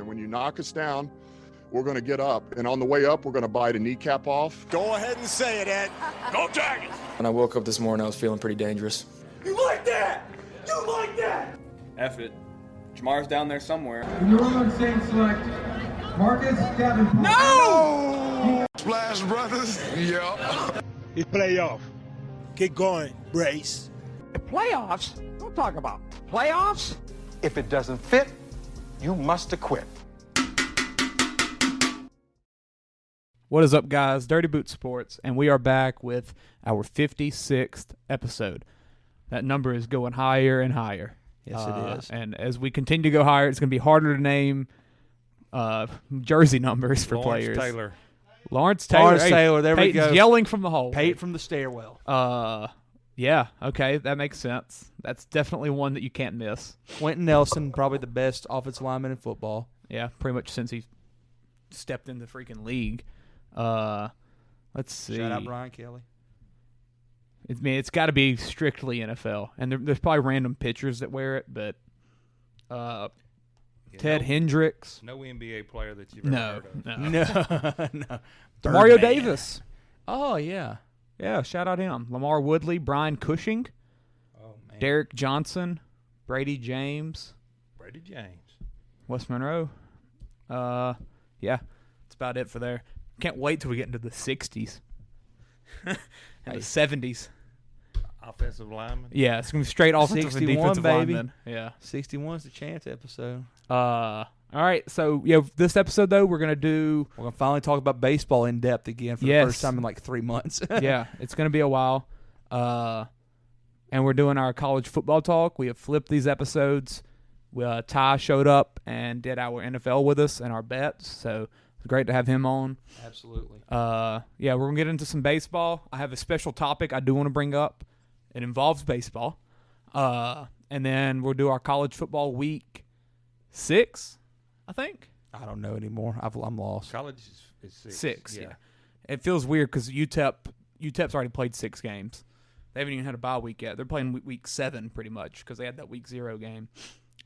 And when you knock us down, we're going to get up. And on the way up, we're going to bite a kneecap off. Go ahead and say it, Ed. Go Tigers! When I woke up this morning, I was feeling pretty dangerous. You like that? You like that? F it. Jamar's down there somewhere. The New Orleans Saints select Marcus Davenport. No! Splash Brothers. Yeah. It's playoff. Keep going, Brace. Playoffs? Don't talk about playoffs. If it doesn't fit, you must acquit. What is up, guys? Dirty Boot Sports, and we are back with our 56th episode. That number is going higher and higher. Yes, it is. And as we continue to go higher, it's going to be harder to name jersey numbers for players. Lawrence Taylor. There Peyton's we go. Yelling from the hole. Peyton from the stairwell. Yeah, okay, that makes sense. That's definitely one that you can't miss. Quentin Nelson, probably the best offensive lineman in football. Yeah, pretty much since he stepped in the freaking league. Let's see. Shout out Brian Kelly. It's got to be strictly NFL, and there's probably random pitchers that wear it, but Ted Hendricks. No NBA player that you've ever heard of. No. Mario Davis. Oh, yeah. Yeah, shout out him. Lamar Woodley, Brian Cushing, Derek Johnson, Brady James, West Monroe. Yeah, that's about it for there. Can't wait till we get into the 60s and the 70s. Offensive lineman. Yeah, it's going to be straight offensive and 61, defensive baby. linemen. Yeah. 61's the chance episode. All right, so this episode though we're gonna finally talk about baseball in depth again for the first time in like 3 months. Yeah, it's gonna be a while. And we're doing our college football talk. We have flipped these episodes. Ty showed up and did our NFL with us and our bets, so it's great to have him on. Absolutely. Yeah, we're gonna get into some baseball. I have a special topic I do want to bring up. It involves baseball. And then we'll do our college football week 6. I think. I don't know anymore. I'm lost. College is 6. 6, yeah. It feels weird because UTEP's already played 6 games. They haven't even had a bye week yet. They're playing week 7 pretty much because they had that week 0 game.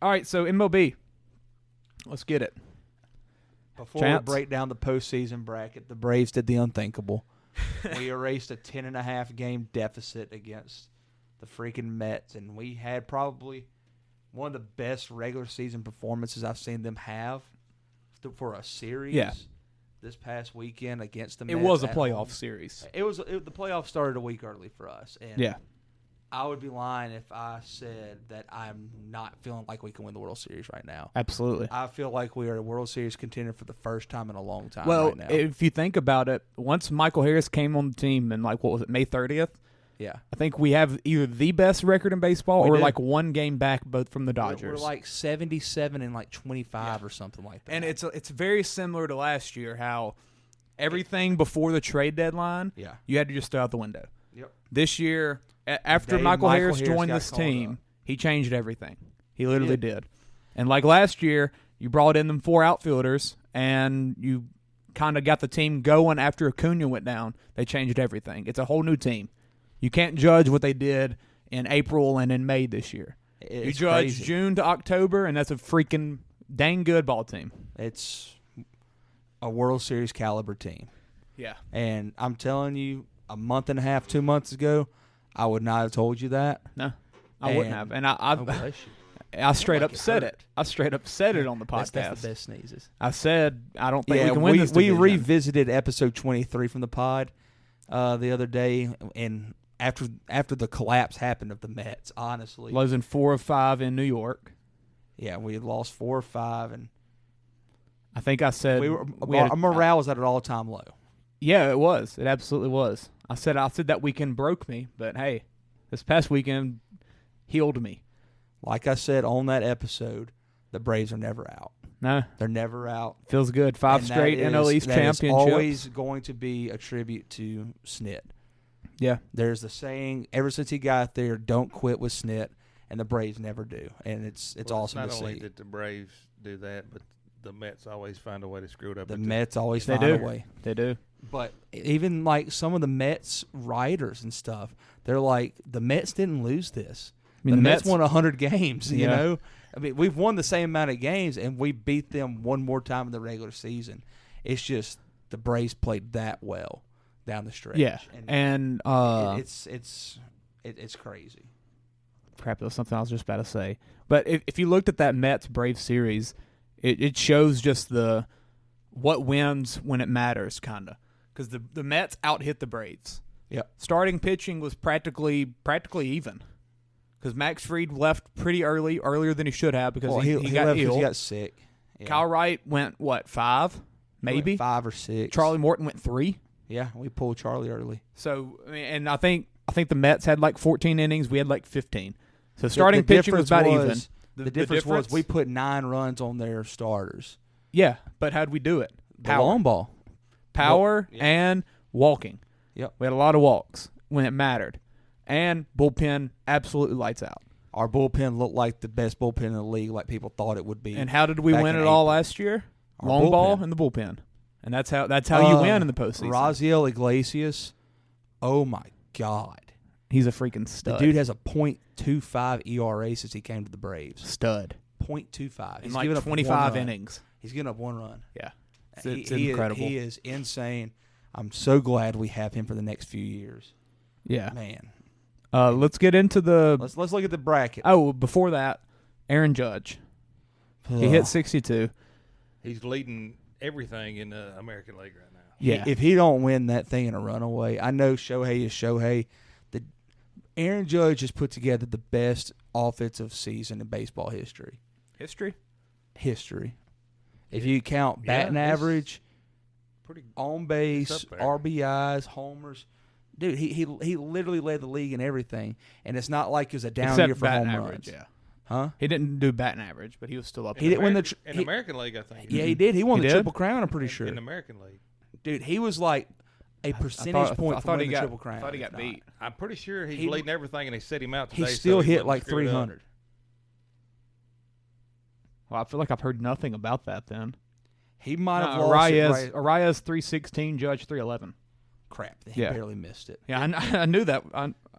All right, so MLB. Let's get it. Before we break down the postseason bracket, the Braves did the unthinkable. We erased a 10.5 game deficit against the freaking Mets, and we had probably one of the best regular season performances I've seen them have for a series. Yeah. This past weekend against the Mets. It was a playoff home. series. The playoffs started a week early for us. And yeah. I would be lying if I said that I'm not feeling like we can win the World Series right now. Absolutely. I feel like we are a World Series contender for the first time in a long time right now. If you think about it, once Michael Harris came on the team in May 30th? Yeah. I think we have either the best record in baseball or like one game back both from the Dodgers. We're like 77 and like 25 or something like that. And it's very similar to last year how everything before the trade deadline, you had to just throw out the window. Yep. This year, after Michael Harris joined this team, he changed everything. He literally did. And like last year, you brought in them 4 outfielders, and you kind of got the team going after Acuna went down. They changed everything. It's a whole new team. You can't judge what they did in April and in May this year. You judge crazy. June to October, and that's a freaking dang good ball team. It's a World Series caliber team. Yeah. And I'm telling you, a month and a half, 2 months ago, I would not have told you that. No, I wouldn't have. And I straight up said it. I straight up said it on the podcast. That's the best sneezes. I said, I don't think we can win this We division. revisited episode 23 from the pod the other day, and after the collapse happened of the Mets, honestly. Losing 4 of 5 in New York. Yeah, we had lost 4 or 5, and I think I said our morale was at an all-time low. Yeah, it was. It absolutely was. I said that weekend broke me, but hey, this past weekend healed me. Like I said on that episode, the Braves are never out. No. They're never out. Feels good. 5 straight NL East championships. That is always going to be a tribute to Snit. Yeah. There's the saying, ever since he got there, don't quit with Snit, and the Braves never do. And it's awesome to see. Not only did the Braves do that, but the Mets always find a way to screw it up. The Mets always find a way. They do. But even like some of the Mets writers and stuff, they're like, the Mets didn't lose this. I mean, the Mets won 100 games, you know? I mean, we've won the same amount of games, and we beat them one more time in the regular season. It's just the Braves played that well down the stretch. Yeah, and it's crazy. Crap, that was something I was just about to say. But if you looked at that Mets-Braves series, it shows just what wins when it matters, kind of. Because the Mets out-hit the Braves. Yep. Starting pitching was practically even. Because Max Fried left pretty earlier than he should have because he got left ill. He got sick. Yeah. Kyle Wright went, 5? Maybe? 5 or 6. Charlie Morton went 3. Yeah, we pulled Charlie early. So, I mean, and I think the Mets had 14 innings. We had 15. So starting pitching was about even. The difference was we put 9 runs on their starters. Yeah, but how'd we do it? The long ball. Power and walking. Yep. We had a lot of walks when it mattered. And bullpen absolutely lights out. Our bullpen looked like the best bullpen in the league, like people thought it would be. And how did we win it all last year? Long ball and the bullpen. And that's how you win in the postseason. Raziel Iglesias, oh my God. He's a freaking stud. The dude has a .25 ERA since he came to the Braves. Stud. .25. He's in 25 innings. He's giving up 1 run. Yeah. It's incredible. He is insane. I'm so glad we have him for the next few years. Yeah. Man. Let's get into the... Let's look at the bracket. Oh, before that, Aaron Judge. He hit 62. He's leading everything in the American League right now. Yeah. If he don't win that thing in a runaway, I know Shohei is Shohei. Aaron Judge has put together the best offensive season in baseball history. History. If you count batting average, pretty on base, RBIs, homers, dude, he literally led the league in everything. And it's not like it was a down year for home runs. Yeah. Huh? He didn't do batting average, but he was still up. He didn't win the in the American League, I think. Yeah, he did. He won the Triple Crown. I'm pretty sure. In the American League, dude, he was like a percentage point from winning the Triple Crown. I thought he got beat. I'm pretty sure he's leading everything, and they set him out today. He still so hit 300. Well, I feel like I've heard nothing about that. Then he might have lost. Arias 316, Judge 311. Crap, he barely missed it. Yeah, I knew that.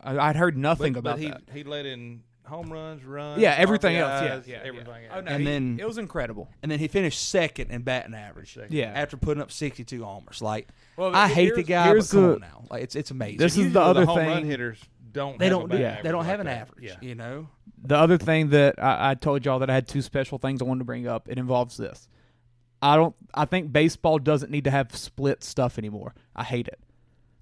I'd heard nothing about that. He led in home runs, runs. Yeah, everything RBIs, else. Yeah, everything else. Oh, no, and then it was incredible. And then he finished second in batting average. Yeah, after putting up 62 homers. Like, well, I hate the guy, but come on now, like it's amazing. This is the other home thing. Run hitters don't have an average. Yeah. You know. The other thing that I told y'all that I had 2 special things I wanted to bring up. It involves this. I think baseball doesn't need to have split stuff anymore. I hate it.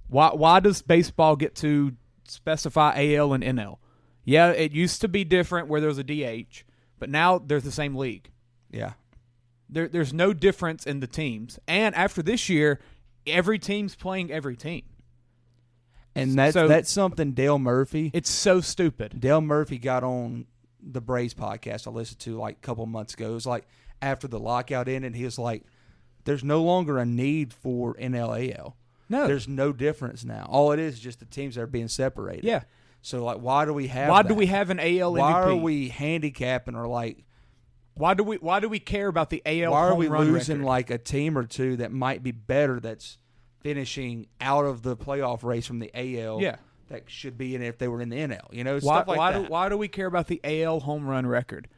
Why does baseball get to specify AL and NL? Yeah, it used to be different where there was a DH, but now there's the same league. Yeah. There's no difference in the teams. And after this year, every team's playing every team. And that's something Dale Murphy. It's so stupid. Dale Murphy got on the Braves podcast I listened to like a couple months ago. It was like after the lockout ended, he was like, there's no longer a need for NL-AL. No. There's no difference now. All it is just the teams that are being separated. Yeah. So, like, why do we have do we have an AL MVP? Why are we handicapping or, like... Why do we care about the AL Why are home we run losing, record? like, a team or two that might be better that's finishing out of the playoff race from the AL that should be in it if they were in the NL? You know, stuff like that. Why do we care about the AL home run record?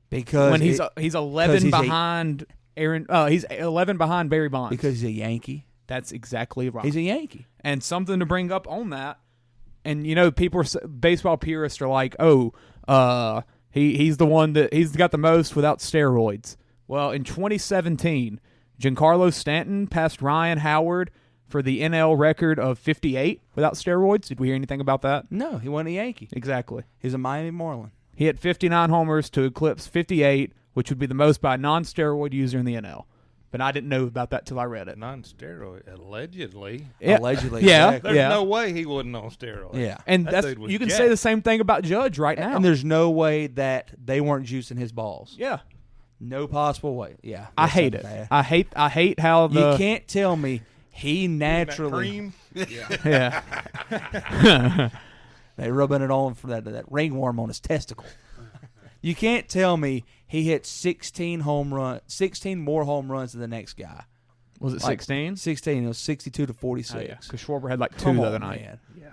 Because... When he's 11 behind Aaron... he's 11 behind Barry Bonds. Because he's a Yankee. That's exactly right. He's a Yankee. And something to bring up on that, and people, baseball purists are like, he's the one that he's got the most without steroids. Well, in 2017, Giancarlo Stanton passed Ryan Howard for the NL record of 58 without steroids. Did we hear anything about that? No, he wasn't a Yankee. Exactly. He's a Miami Marlin. He hit 59 homers to eclipse 58, which would be the most by a non-steroid user in the NL. But I didn't know about that till I read it. Non-steroid, allegedly. Yeah. Allegedly. Yeah. Exactly. There's no way he wasn't on steroids. Yeah. And you can say the same thing about Judge right now. And there's no way that they weren't juicing his balls. Yeah. No possible way. Yeah. I hate it. Bad. I hate how the... You can't tell me he naturally... Yeah. They rubbing it on for that ringworm on his testicle. You can't tell me he hit 16 more home runs than the next guy. Was it 16? 16. It was 62 to 46. Oh, yeah. Because Schwarber had like 2 Come the other on, night. Man. Yeah.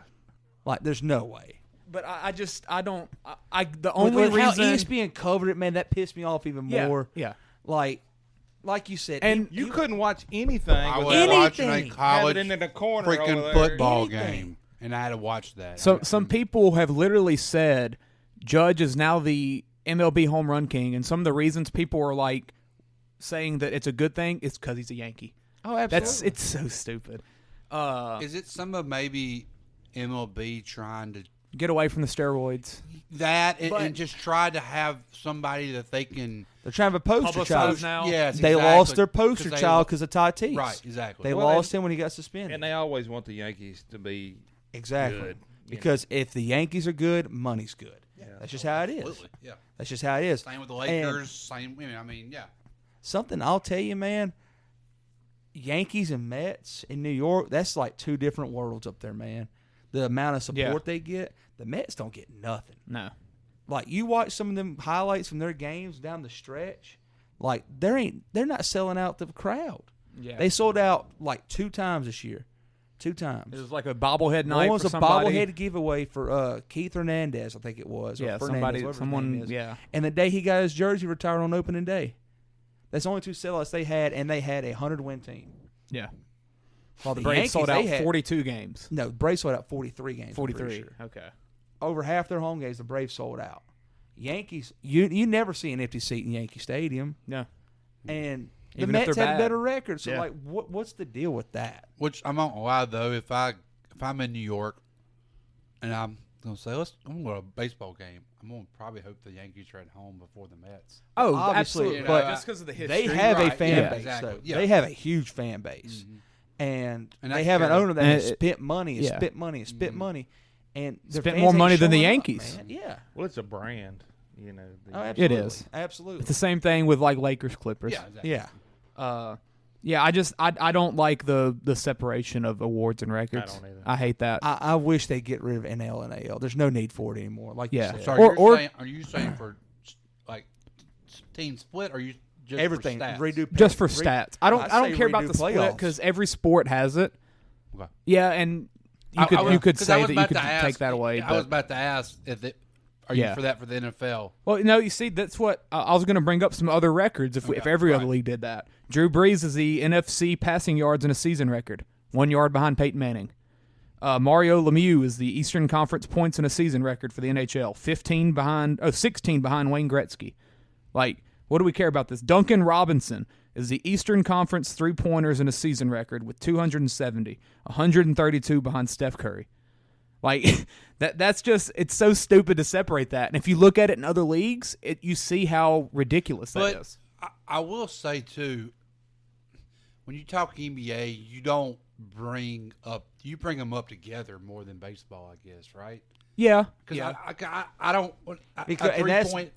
Like, there's no way. But the only with how reason ESPN covered it, man, that pissed me off even more. Yeah. Like you said, and you couldn't watch anything. I was anything. watching a college in the corner freaking over there. football game, and I had to watch that. So some people have literally said Judge is now the MLB home run king, and some of the reasons people are like saying that it's a good thing is because he's a Yankee. Oh, absolutely. It's so stupid. Is it some of maybe MLB trying to Get away from the steroids. And just try to have somebody that they can. They're trying to have a poster child now. Yes, they exactly. lost their poster child because of Tatis. Right, exactly. They lost him when he got suspended. And they always want the Yankees to be exactly good. Because if the Yankees are good, money's good. Yeah. That's just how it is. Absolutely. Yeah. That's just how it is. Same with the Lakers. Same. I mean, yeah. Something I'll tell you, man. Yankees and Mets in New York, that's like two different worlds up there, man. The amount of support they get, the Mets don't get nothing. No. Like, you watch some of them highlights from their games down the stretch, like, they're not selling out the crowd. Yeah. They sold out like 2 times this year. 2 times. It was like a bobblehead night. One was for a somebody. bobblehead giveaway for Keith Hernandez, I think it was. Yeah, or Fernandez, someone. is. Yeah. And the day he got his jersey retired on opening day. That's the only 2 sellouts they had, and they had a 100-win team. Yeah. While The the Braves Yankees, sold out they had, 42 games. No, the Braves sold out 43 games. 43. Sure. Okay. Over half their home games, the Braves sold out. Yankees, you never see an empty seat in Yankee Stadium. No. And the Even if Mets they're have a bad. better record. So, Yeah. like, what's the deal with that? Which I'm not gonna lie though, if I'm in New York and I'm gonna say I'm gonna go to a baseball game, I'm gonna probably hope the Yankees are at home before the Mets. Oh, Obviously, absolutely. you know, but just because of the history. they have a Right, fan yeah, base. exactly, Though. yeah. They have a huge fan base. Mm-hmm. And And they that's have an fair. owner that And has it- spent money and yeah. spent money and spent money. And their Spent fans more ain't money than the showing up, Yankees. man. Yeah. Well, it's a brand, you know. Oh, It absolutely. is. Absolutely. It's the same thing with like Lakers Clippers. Yeah, exactly. Yeah. Yeah, I don't like the separation of awards and records. I don't either. I hate that. I wish they'd get rid of NL and AL. There's no need for it anymore. Like Yeah. you said. So Or- are you saying for like team split, or are you just Everything. for stats? Redo Just for re- stats. I don't say care about redo the split playoffs. because every sport has it. Okay. Yeah, and you I could was- you could 'cause I say was that you about could to ask- take that away. I was but- about to ask if are Yeah. you for that for the NFL? Well, no, you see, that's what I was going to bring up some other records if every other league did that. Drew Brees is the NFC passing yards in a season record, 1 yard behind Peyton Manning. Mario Lemieux is the Eastern Conference points in a season record for the NHL, 16 behind Wayne Gretzky. Like, what do we care about this? Duncan Robinson is the Eastern Conference three-pointers in a season record with 270, 132 behind Steph Curry. Like, that's just, it's so stupid to separate that. And if you look at it in other leagues, you see how ridiculous that is. I will say too, when you talk NBA, you don't bring them up together more than baseball, I guess, right? Yeah. Because I don't. Because,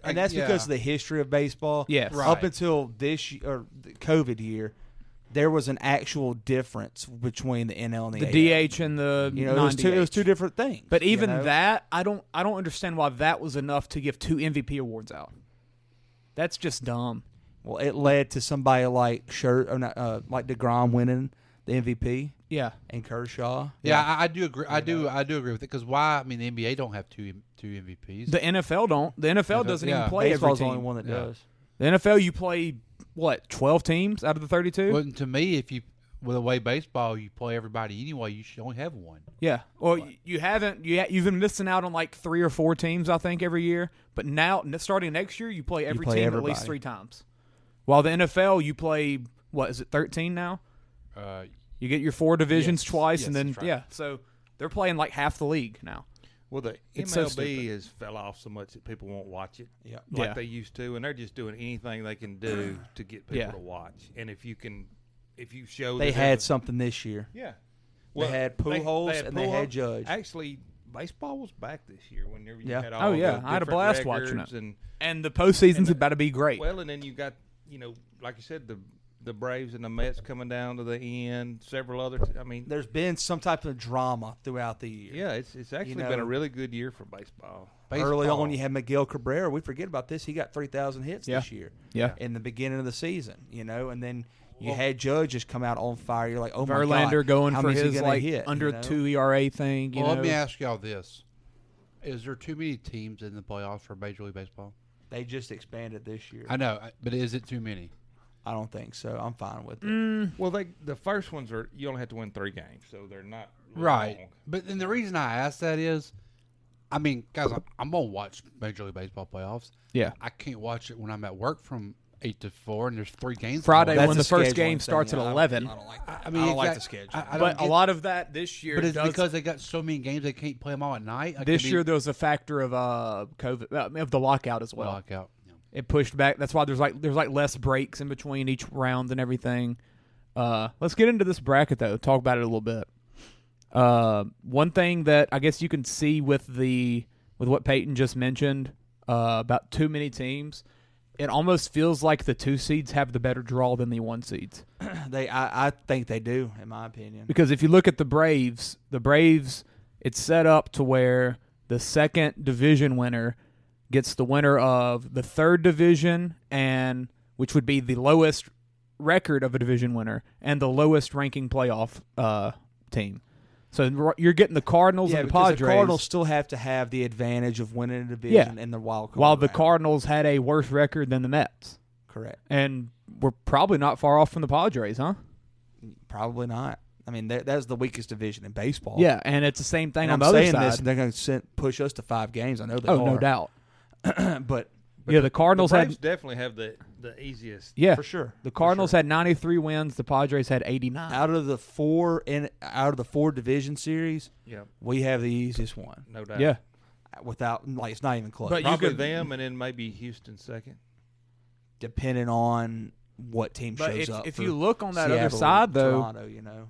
and that's because of the history of baseball. Yes. Right. Up until this or the COVID year, there was an actual difference between the NL and the AL. DH and the it was two different things. But even you know? that, I don't understand why that was enough to give 2 MVP awards out. That's just dumb. Well, it led to somebody like like DeGrom winning the MVP. Yeah. And Kershaw. Yeah, I do agree. I do agree with it because why? I mean, the NBA don't have two MVPs. The NFL don't. The NFL doesn't even play Baseball's every the team. only one that does. The NFL, you play 12 teams out of the 32? Well, to me, if you with the way baseball, you play everybody anyway. You should only have one. Yeah. Well, you haven't. You've been missing out on like 3 or 4 teams, I think, every year. But now, starting next year, you play every team everybody. at least 3 times. While the NFL, you play, what is it, 13 now? You get your 4 divisions twice, and then that's right. yeah. So they're playing like half the league now. Well, the It's so MLB stupid. has fell off so much that people won't watch it Yeah. like Yeah. they used to, and they're just doing anything they can do to get people Yeah. to watch. And if you show They that had there's a- something this year. yeah, They had Pujols and they had Judge. Actually, baseball was back this year. Whenever you Yeah. had all Oh, yeah. the I had a different blast watching records it. And the postseason's about to be great. Well, and then you got like you said, the Braves and the Mets coming down to the end. Several other. I mean, There's been some type of drama throughout the year. yeah, it's actually know, been a really good year for baseball. Early on, you had Miguel Cabrera. We forget about this. He got 3,000 hits Yeah. this year. Yeah. In the beginning of the season, and then you had Judge just come out on fire. You're like, oh my God, Verlander going how for many's he his gonna like hit, under 2 ERA thing. Well, let me ask y'all this: Is there too many teams in the playoffs for Major League Baseball? They just expanded this year. I know, but is it too many? I don't think so. I'm fine with it. Well, the first ones are you only have to win 3 games, so they're not Right. long. But then the reason I ask that is, I mean, guys, I'm gonna watch Major League Baseball playoffs. Yeah. I can't watch it when I'm at work from 8 to 4, and there's 3 games. Friday That's when a the first scheduling game thing, starts at yeah. 11. I don't like that. I mean, I don't like the exact- schedule. I don't But a get- lot of that this year But it's does, because they got so many games they can't play them all at night. Like, this I mean, year there was a factor of COVID of the lockout as well. lockout. Yeah. It pushed back. That's why there's less breaks in between each round and everything. Let's get into this bracket though. Talk about it a little bit. One thing that I guess you can see with what Peyton just mentioned about too many teams, it almost feels like the 2 seeds have the better draw than the 1 seeds. I think they do, in my opinion. Because if you look at the Braves, it's set up to where the second division winner gets the winner of the third division, and which would be the lowest record of a division winner and the lowest ranking playoff team. So you're getting the Cardinals and the Padres. The Cardinals still have to have the advantage of winning a division in the wild card while the round. Cardinals had a worse record than the Mets. Correct. And we're probably not far off from the Padres, huh? Probably not. I mean, that's the weakest division in baseball. Yeah, and it's the same thing and on I'm the other saying side. this, and they're going to push us to 5 games. I know they are. Oh, no doubt. but yeah, the Cardinals the Braves had definitely have the easiest. Yeah, for sure. The Cardinals had 93 wins. The Padres had 89. Out of the 4 division series, we have the easiest one. No doubt. Yeah, without it's not even close. But probably them, and then maybe Houston second, depending on what team shows up. If you look on that Seattle, other side, though, Toronto,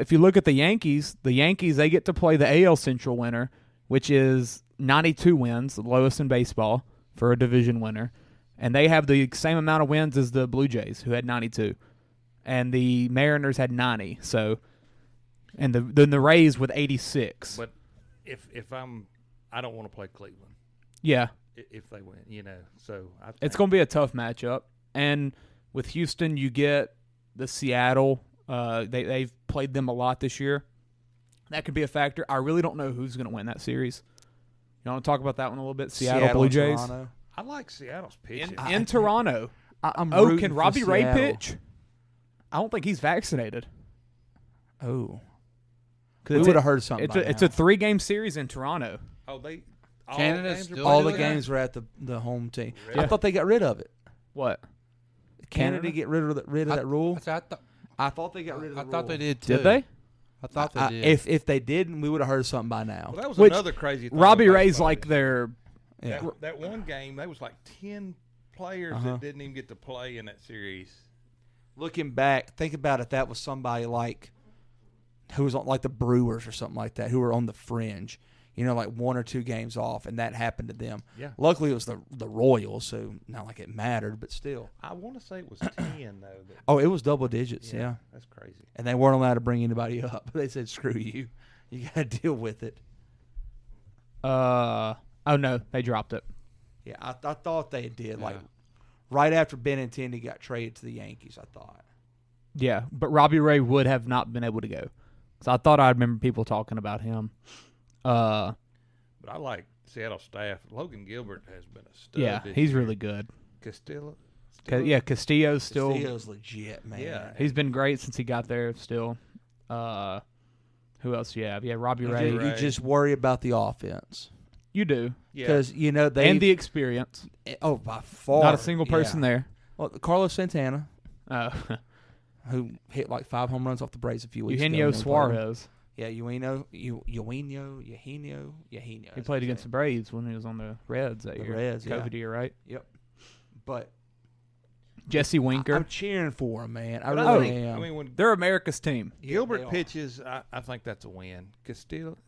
if you look at the Yankees, they get to play the AL Central winner, which is 92 wins, the lowest in baseball for a division winner. And they have the same amount of wins as the Blue Jays, who had 92. And the Mariners had 90. So, and then the Rays with 86. But if I don't want to play Cleveland. Yeah. If they win, so I think it's going to be a tough matchup. And with Houston, you get the Seattle. They've played them a lot this year. That could be a factor. I really don't know who's going to win that series. You want to talk about that one a little bit? Seattle Blue Jays. Toronto. I like Seattle's pitching. In Toronto. I'm can Robbie Ray Seattle. pitch? I don't think he's vaccinated. Oh. We would have heard something It's a 3-game series in Toronto. Oh, all the games were at the home team. Yeah. I thought they got rid of it. What? Canada get rid of that rule? I thought they got rid of the rule. I thought they did too. Did they? I thought they did. If they didn't, we would have heard something by now. Well, that was another crazy thing. Robbie Ray's like their... That one game, there was like 10 players that didn't even get to play in that series. Looking back, think about if that was somebody like who was on like the Brewers or something like that, who were on the fringe, like 1 or 2 games off, and that happened to them. Yeah. Luckily, it was the Royals, so not like it mattered, but still. I want to say it was 10 though. Oh, it was double digits. Yeah, that's crazy. And they weren't allowed to bring anybody up. They said, "Screw you, you got to deal with it." Oh no, they dropped it. Yeah, I thought they did. Like right after Benintendi got traded to the Yankees, I thought. Yeah, but Robbie Ray would have not been able to go. Because I thought I remember people talking about him. But I like Seattle staff. Logan Gilbert has been a stud. Yeah, he's really good. Castillo's Castillo's legit, man. Yeah, he's been great since he got there. Still, who else do you have? Yeah, Robbie Ray. You just worry about the offense. You do, because they and the experience. Oh, by far, not a single person there. Well, Carlos Santana, who hit like 5 home runs off the Braves a few weeks ago. Eugenio Suarez. Yeah, Eugenio. He played against the Braves when he was on the Reds that year. Reds, COVID year, right? Yep. But Jesse Winker. I'm cheering for him, man. I But really am. I mean, when they're America's team. Gilbert pitches, I think that's a win. Castillo.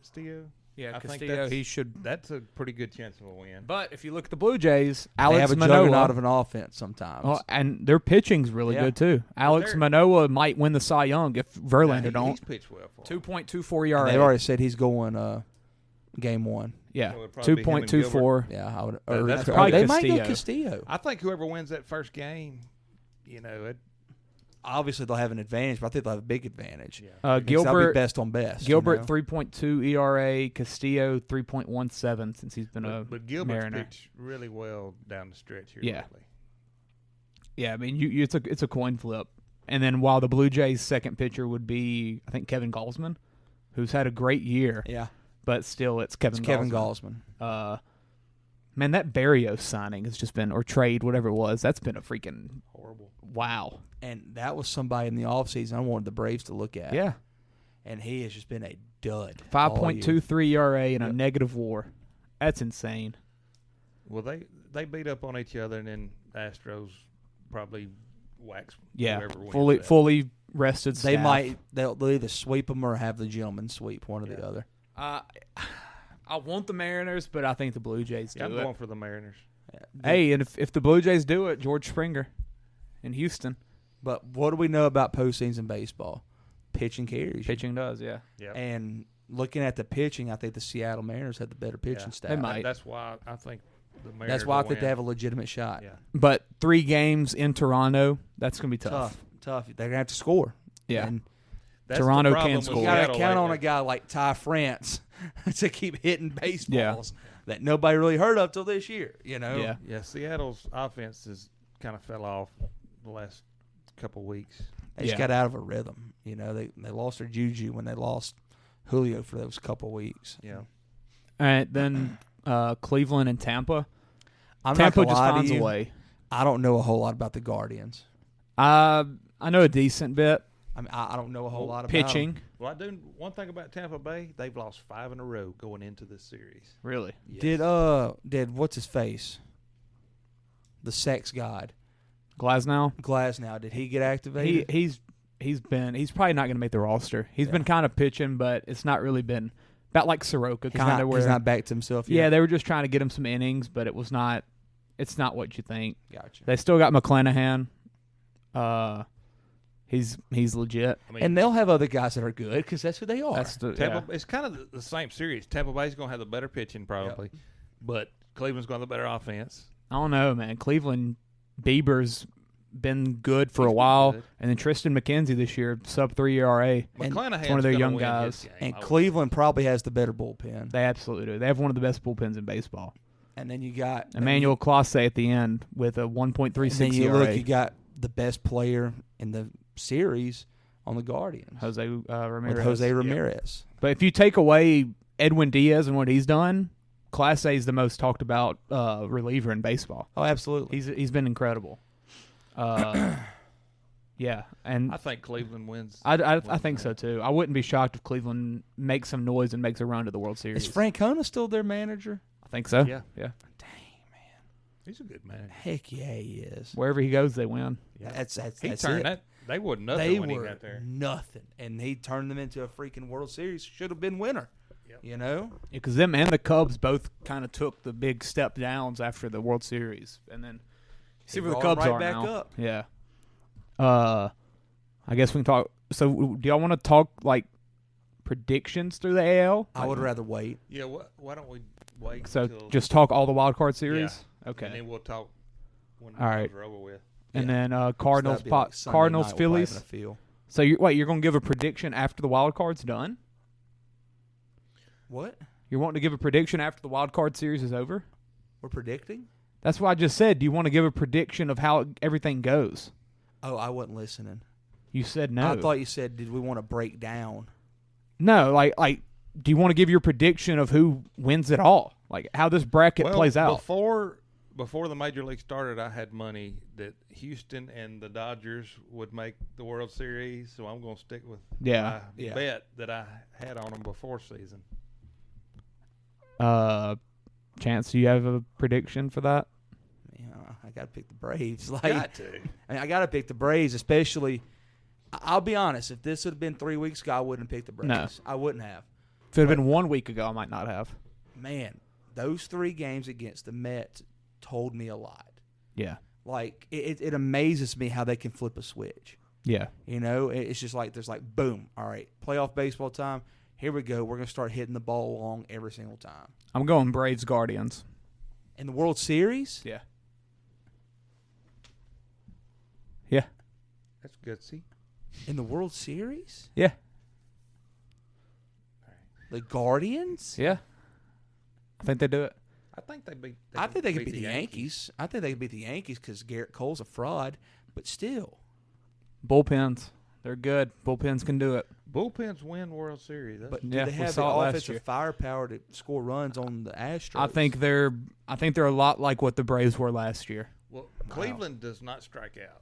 Yeah, I think Castillo, he should. That's a pretty good chance of a win. But if you look at the Blue Jays, they Alex have a Manoah, juggernaut of an offense sometimes. Oh, and their pitching's really good too. Alex Manoah might win the Cy Young if Verlander don't. He's pitched well for 2.24 ERA. They already said he's going game 1. Yeah, So 2.24. Yeah, I would. That's probably they Castillo. might go Castillo. I think whoever wins that first game, obviously they'll have an advantage, but I think they'll have a big advantage. Yeah. Gilbert, they'll be best on best. Gilbert 3.2 ERA, Castillo 3.17 since he's been but Gilbert's Mariner. pitched really well down the stretch here. Yeah. lately. Yeah, I mean, it's a coin flip. And then while the Blue Jays' second pitcher would be, I think, Kevin Gausman, who's had a great year. Yeah. But still, it's Kevin Gausman. Man, that Barrios signing has just been, or trade, whatever it was, that's been a freaking horrible. Wow. And that was somebody in the offseason I wanted the Braves to look at. Yeah. And he has just been a dud. 5.23 ERA and a negative WAR. That's insane. Well, they beat up on each other, and then Astros probably wax. Yeah, whoever wins fully rested They staff. might they'll either sweep them or have the gentleman sweep, one or the other. I want the Mariners, but I think the Blue Jays do I'm it. going for the Mariners. Hey, and if the Blue Jays do it, George Springer in Houston. But what do we know about postseason baseball? Pitching carries. Pitching does, yeah. Yep. And looking at the pitching, I think the Seattle Mariners have the better pitching staff. They might. That's why I think the Mariners. That's why I will think they win. have a legitimate shot. Yeah. But 3 games in Toronto, that's going to be tough. Tough. They're going to have to score. Yeah. And That's Toronto the problem can with score. you got to Seattle count on lately. a guy like Ty France to keep hitting baseballs that nobody really heard of till this year, you know? Yeah. Yeah, Seattle's offense has kind of fell off the last couple weeks. They just got out of a rhythm. You know, they lost their juju when they lost Julio for those couple weeks. Yeah. All right, then Cleveland and Tampa. I'm Tampa not gonna just lie to finds a you, way. I don't know a whole lot about the Guardians. I know a decent bit. I mean, I don't know a whole lot about Pitching. them. Well, I do one thing about Tampa Bay. They've lost 5 in a row going into this series. Really? Yes. Did what's his face? The sex god Glasnow. Did he get activated? He's probably not going to make the roster. He's been kind of pitching, but it's not really been about like Soroka kind of where he's not back to himself yet. Yeah, they were just trying to get him some innings, but it's not what you think. Gotcha. They still got McClanahan. He's legit. I mean, And they'll have other guys that are good because that's who they are. That's the Tampa. It's kind of the same series. Tampa Bay's going to have the better pitching probably, but Cleveland's going to have the better offense. I don't know, man. Cleveland, Bieber's been good for a while, and then Tristan McKenzie this year, sub-3 ERA. McClanahan's one of their gonna young win guys. his game, And I would Cleveland probably has the better bullpen. They absolutely do. They have one of the best bullpens in baseball. And then you got Emmanuel Clase at the end with a 1.36 then you ERA. look, you got the best player in the series on the Guardians. Jose Ramirez. With Jose Ramirez. But if you take away Edwin Diaz and what he's done, Class A is the most talked about reliever in baseball. Oh, absolutely. He's been incredible. Yeah, and I think Cleveland wins. I think so too. I wouldn't be shocked if Cleveland makes some noise and makes a run to the World Series. Is Francona still their manager? I think so. Yeah. Yeah. He's a good man. Heck yeah, he is. Wherever he goes, they win. Yeah. That's He that's turned it. that. They were nothing They when he were got there. nothing, and he turned them into a freaking World Series. Should have been winner. Yep. You know, Because them and the Cubs both kind of took the big step downs after the World Series, and then see where the brought 'em Cubs right are back now. up. Yeah. I guess we can talk. So, do y'all want to talk like predictions through the AL? I would rather wait. Yeah. Why don't we wait? So till, just talk all the wild card series. Okay. and then we'll talk when All right. those are over with. And Yeah. then Cardinals, That'd be like Sunday Cardinals, night, we'll play Phillies. in a field. So you're going to give a prediction after the wild card's done? What? You're wanting to give a prediction after the wild card series is over? We're predicting? That's what I just said. Do you want to give a prediction of how everything goes? Oh, I wasn't listening. You said no. I thought you said, did we want to break down? No, like do you want to give your prediction of who wins it all? Like how this bracket plays out? Before the major league started, I had money that Houston and the Dodgers would make the World Series, so I'm going to stick with my bet that I had on them before season. Chance, do you have a prediction for that? You know, I got to pick the Braves. Got to. I mean, I got to pick the Braves, especially. I'll be honest. If this would have been 3 weeks ago, I wouldn't have picked the Braves. No. I wouldn't have. If it had been 1 week ago, I might not have. Man, those 3 games against the Mets told me a lot. Yeah. Like, it amazes me how they can flip a switch. Yeah. You know, it's just like, there's like, boom, all right, playoff baseball time. Here we go. We're going to start hitting the ball along every single time. I'm going Braves Guardians. In the World Series? Yeah. Yeah. That's gutsy. In the World Series? Yeah. The Guardians? Yeah. I think they do it. I think they beat. I think they could beat the Yankees. I think they could beat the Yankees because Garrett Cole's a fraud, but still. Bullpens. They're good. Bullpens can do it. Bullpens win World Series. But do they have the offensive firepower to score runs on the Astros? I think they're a lot like what the Braves were last year. Well, Cleveland does not strike out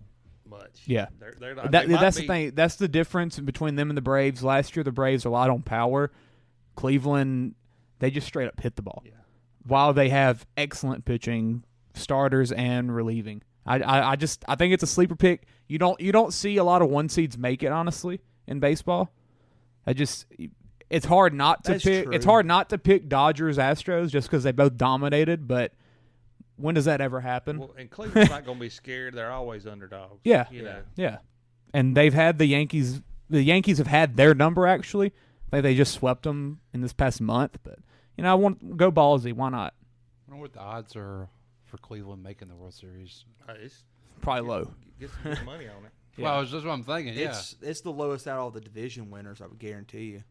much. Yeah. They're That's the thing. That's the difference between them and the Braves. Last year, the Braves relied on power. Cleveland, they just straight up hit the ball. Yeah. While they have excellent pitching, starters and relieving. I think it's a sleeper pick. You don't see a lot of 1 seeds make it, honestly, in baseball. It's hard not to pick. True. It's hard not to pick Dodgers, Astros, just because they both dominated. But when does that ever happen? Well, and Cleveland's not going to be scared. They're always underdogs. Yeah, you know. Yeah. And they've had the Yankees. The Yankees have had their number actually. I think they just swept them in this past month. But I want to go ballsy. Why not? I wonder what the odds are for Cleveland making the World Series. It's probably low. Get some good money on it. Yeah. Well, that's what I'm thinking. It's the lowest out of all the division winners. I would guarantee you.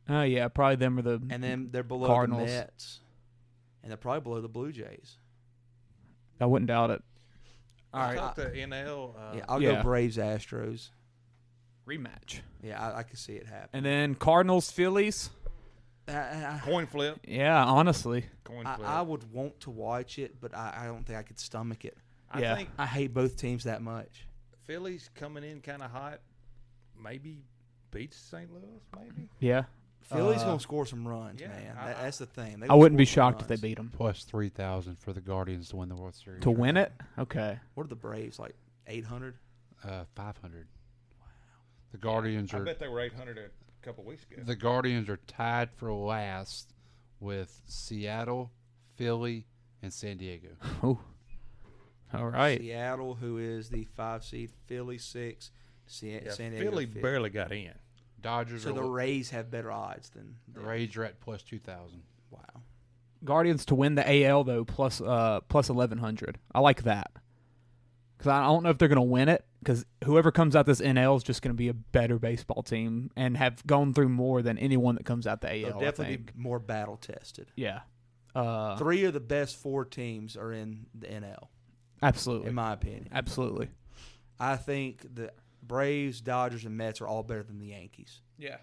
Oh yeah, probably them or the and then they're below Cardinals. the Mets, and they're probably below the Blue Jays. I wouldn't doubt it. All right, the NL. I'll go Braves Astros rematch. Yeah, I can see it happen. And then Cardinals Phillies. Coin flip. Yeah, honestly. Coin flip. I would want to watch it, but I don't think I could stomach it. I think I hate both teams that much. Phillies coming in kind of hot, maybe beats St. Louis, maybe. Yeah. Philly's gonna score some runs, yeah, man. That's the thing. I wouldn't be shocked if they beat them. Plus 3,000 for the Guardians to win the World Series. To win it? Okay. What are the Braves like? 800? 500. Wow. The Guardians are. I bet they were 800 a couple weeks ago. The Guardians are tied for last with Seattle, Philly, and San Diego. Oh. All right. Seattle, who is the 5 seed, Philly 6, San Diego. Philly 5. barely got in. Dodgers. So the Rays have better odds than the Rays are at plus 2,000. Wow. Guardians to win the AL though plus 1,100. I like that because I don't know if they're going to win it because whoever comes out this NL is just going to be a better baseball team and have gone through more than anyone that comes out the AL. They'll definitely be more battle tested. Yeah. 3 of the best 4 teams are in the NL. Absolutely. In my opinion. Absolutely. I think the Braves, Dodgers, and Mets are all better than the Yankees. Yeah.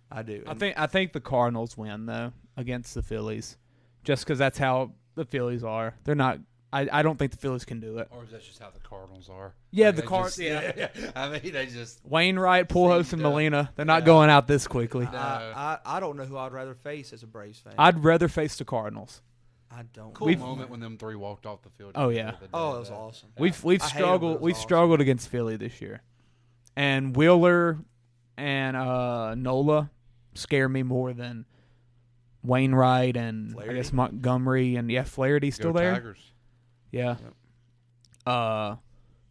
I do. I think the Cardinals win though against the Phillies, just because that's how the Phillies are. They're not. I don't think the Phillies can do it. Or is that just how the Cardinals are? Yeah, like the Cardinals. Yeah. I mean, they just Wainwright, Pujols, and Molina. They're not going out this quickly. No. I don't know who I'd rather face as a Braves fan. I'd rather face the Cardinals. I don't. Cool moment when them 3 walked off the field. Oh yeah. Oh, it was awesome. We've struggled. We've struggled against Philly this year, and Wheeler and Nola scare me more than Wainwright and Flaherty. I guess Montgomery and Flaherty's still there. Tigers. Yeah. Yep.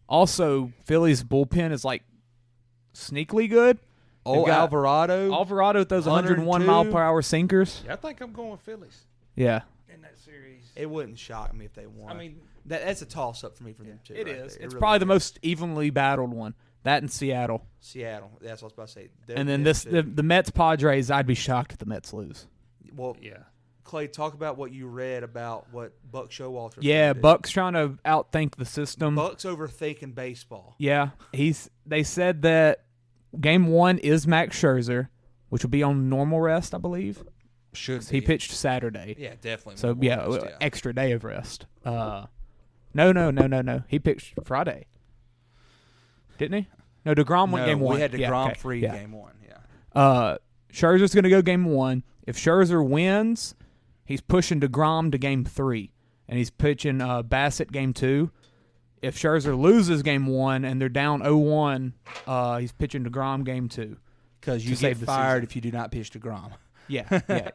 Also, Philly's bullpen is like sneakily good. Oh, Alvarado. Alvarado throws 101 mile per hour sinkers. Yeah, I think I'm going with Phillies. Yeah. In that series. It wouldn't shock me if they won. I mean, that's a toss up for me for them too. It right is. there. It's really probably the is. most evenly battled one. That and Seattle. Seattle. That's what I was about to say. And then the Mets Padres. I'd be shocked if the Mets lose. Well, yeah. Clay, talk about what you read about what Buck Showalter. Yeah, Buck's trying to outthink the system. Buck's overthinking baseball. Yeah, they said that Game 1 is Max Scherzer, which will be on normal rest, I believe. Should he pitched Saturday. Yeah, definitely. So rest, extra day of rest. No. He pitched Friday, didn't he? No, DeGrom went Game 1. We had DeGrom free Game 1. Yeah. Scherzer's going to go Game 1. If Scherzer wins, he's pushing DeGrom to Game 3, and he's pitching Bassett Game 2. If Scherzer loses Game 1 and they're down 0-1, he's pitching DeGrom Game 2. Because you get fired if you do not pitch DeGrom. Yeah.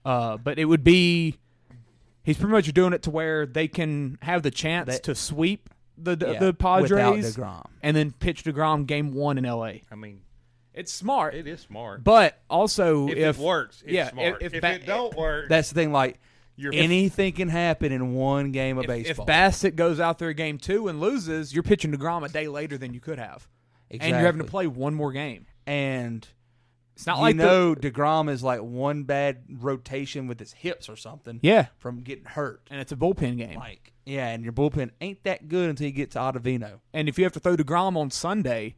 But it would be – he's pretty much doing it to where they can have the chance to sweep the Padres without DeGrom. And then pitch DeGrom Game 1 in L.A. I mean – it's smart. It is smart. But also if it works, it's smart. If it don't work. That's the thing. Like, anything can happen in one game of baseball. If Bassett goes out there game 2 and loses, you're pitching DeGrom a day later than you could have. Exactly. And you're having to play one more game. And it's not like DeGrom is like one bad rotation with his hips or something. Yeah. From getting hurt. And it's a bullpen game. And your bullpen ain't that good until you get to Ottavino. And if you have to throw DeGrom on Sunday,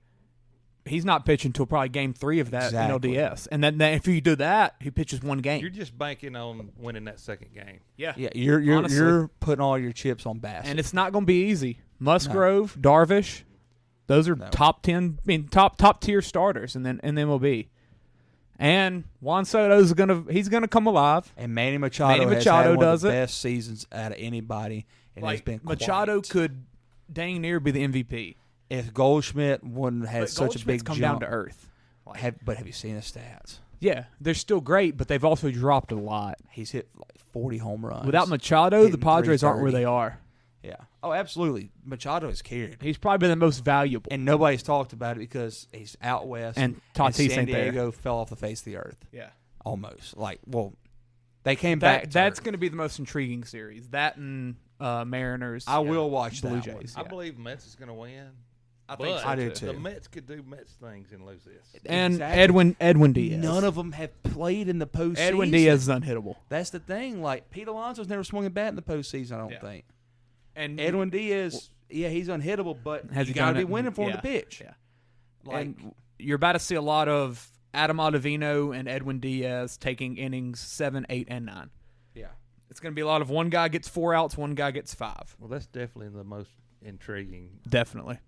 he's not pitching until probably game 3 of that NLDS. And then if you do that, he pitches one game. You're just banking on winning that second game. Yeah. Yeah, you're putting all your chips on Bassett. And it's not going to be easy. Musgrove, Darvish, those are top 10, top tier starters in MLB. And Juan Soto's he's gonna come alive. And Manny Machado has had one of the best seasons out of anybody. And he's been Machado quiet. could dang near be the MVP. If Goldschmidt wouldn't have such a big come jump. down to earth. But have you seen his stats? Yeah, they're still great, but they've also dropped a lot. He's hit like 40 home runs. Without Machado, the Padres aren't where they are. Yeah. Oh, absolutely. Machado is carried. He's probably been the most valuable. And nobody's talked about it because he's out west. And Tatis San ain't there. Diego fell off the face of the earth. Yeah. Almost. They came back. That's going to be the most intriguing series. That and Mariners. I will watch Blue that Jays. I believe Mets is going to win. I think so. I do too. The Mets could do Mets things and lose this. And Edwin Diaz. None of them have played in the postseason. Edwin Diaz is unhittable. That's the thing. Pete Alonso's never swung a bat in the postseason, I don't think. And Edwin Diaz, he's unhittable, but has you he got to done be it? winning for him Yeah. to pitch. Yeah. And you're about to see a lot of Adam Ottavino and Edwin Diaz taking innings 7, 8, and 9. Yeah. It's going to be a lot of one guy gets 4 outs, one guy gets 5. Well, that's definitely the most intriguing. Definitely.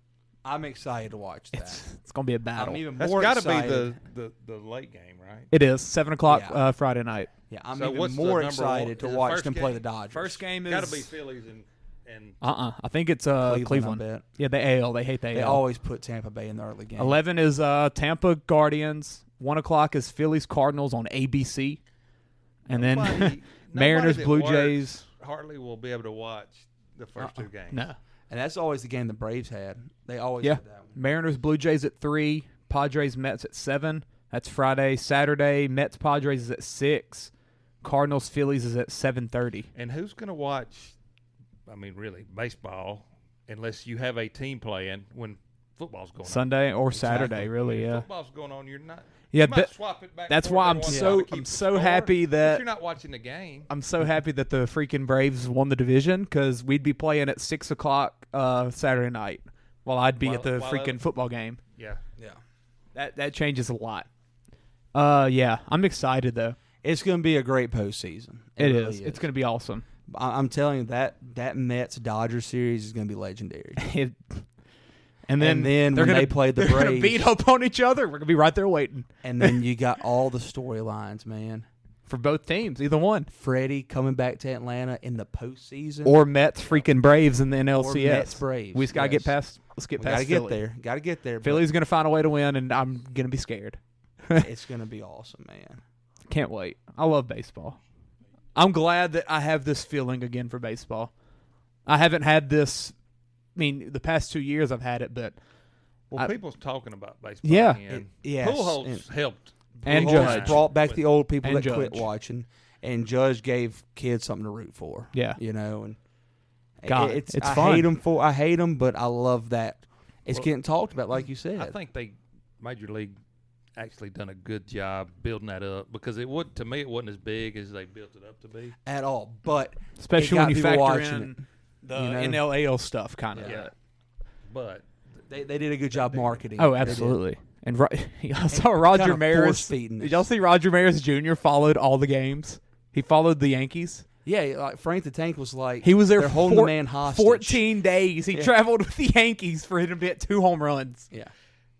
I'm excited to watch that. It's going to be a battle. I'm even That's more got to excited. be the late game, right? It is 7 o'clock Friday night. Yeah, I'm So even what's the more number excited one? to Is it watch first them play game? the Dodgers. First game is Got to be Phillies and I think it's Cleveland. I bet. Yeah, the AL. They hate the AL. They always put Tampa Bay in the early game. 11 is Tampa Guardians. 1 o'clock is Phillies Cardinals on ABC. And then Mariners that Blue works Jays. Hardly will be able to watch the first 2 games. No. And that's always the game the Braves had. They always Yeah. had that one. Mariners Blue Jays at 3. Padres Mets at 7. That's Friday. Saturday Mets Padres is at 6. Cardinals Phillies is at 7:30. And who's going to watch? I mean, really, baseball, unless you have a team playing when football's going on. Sunday or Saturday, really, yeah. Football's going on, you're not. Yeah, you might swap it back that's and forth why every once in a while to keep the score, happy but that you're not watching the game. I'm so happy that the freaking Braves won the division because we'd be playing at 6 o'clock Saturday night while I'd be at the freaking football game. Yeah. That changes a lot. Yeah, I'm excited though. It's going to be a great postseason. It really is. It's going to be awesome. I'm telling you, that Mets-Dodgers series is going to be legendary. And then when they play the they're gonna Braves, beat up on each other. We're gonna be right there waiting. And then you got all the storylines, man, for both teams, either one. Freddie coming back to Atlanta in the postseason, or Mets freaking Braves in the NLCS. Or Mets Braves. We just gotta get past. Let's get past. Got to get there. Philly's gonna find a way to win, and I'm gonna be scared. It's gonna be awesome, man. Can't wait. I love baseball. I'm glad that I have this feeling again for baseball. I haven't had this. I mean, the past 2 years I've had it, but people's talking about baseball. Yeah, again. Yes. Pujols helped, and Pujols Judge brought back the old people that Judge. quit watching, and Judge gave kids something to root for. Yeah, and God, it's I fun. hate them, but I love that it's getting talked about, like you said. I think Major League actually done a good job building that up because it wasn't as big as they built it up to be at all. But especially when you factor in it. the NLAL stuff, kind of. Yeah. But they did a good job marketing. Oh, absolutely. And I saw Roger Maris. Did y'all see Roger Maris Jr. followed all the games? He followed the Yankees. Yeah, like Frank the Tank was like, he was there they're holding the man hostage. 14 days. He traveled with the Yankees for him to get 2 home runs. Yeah.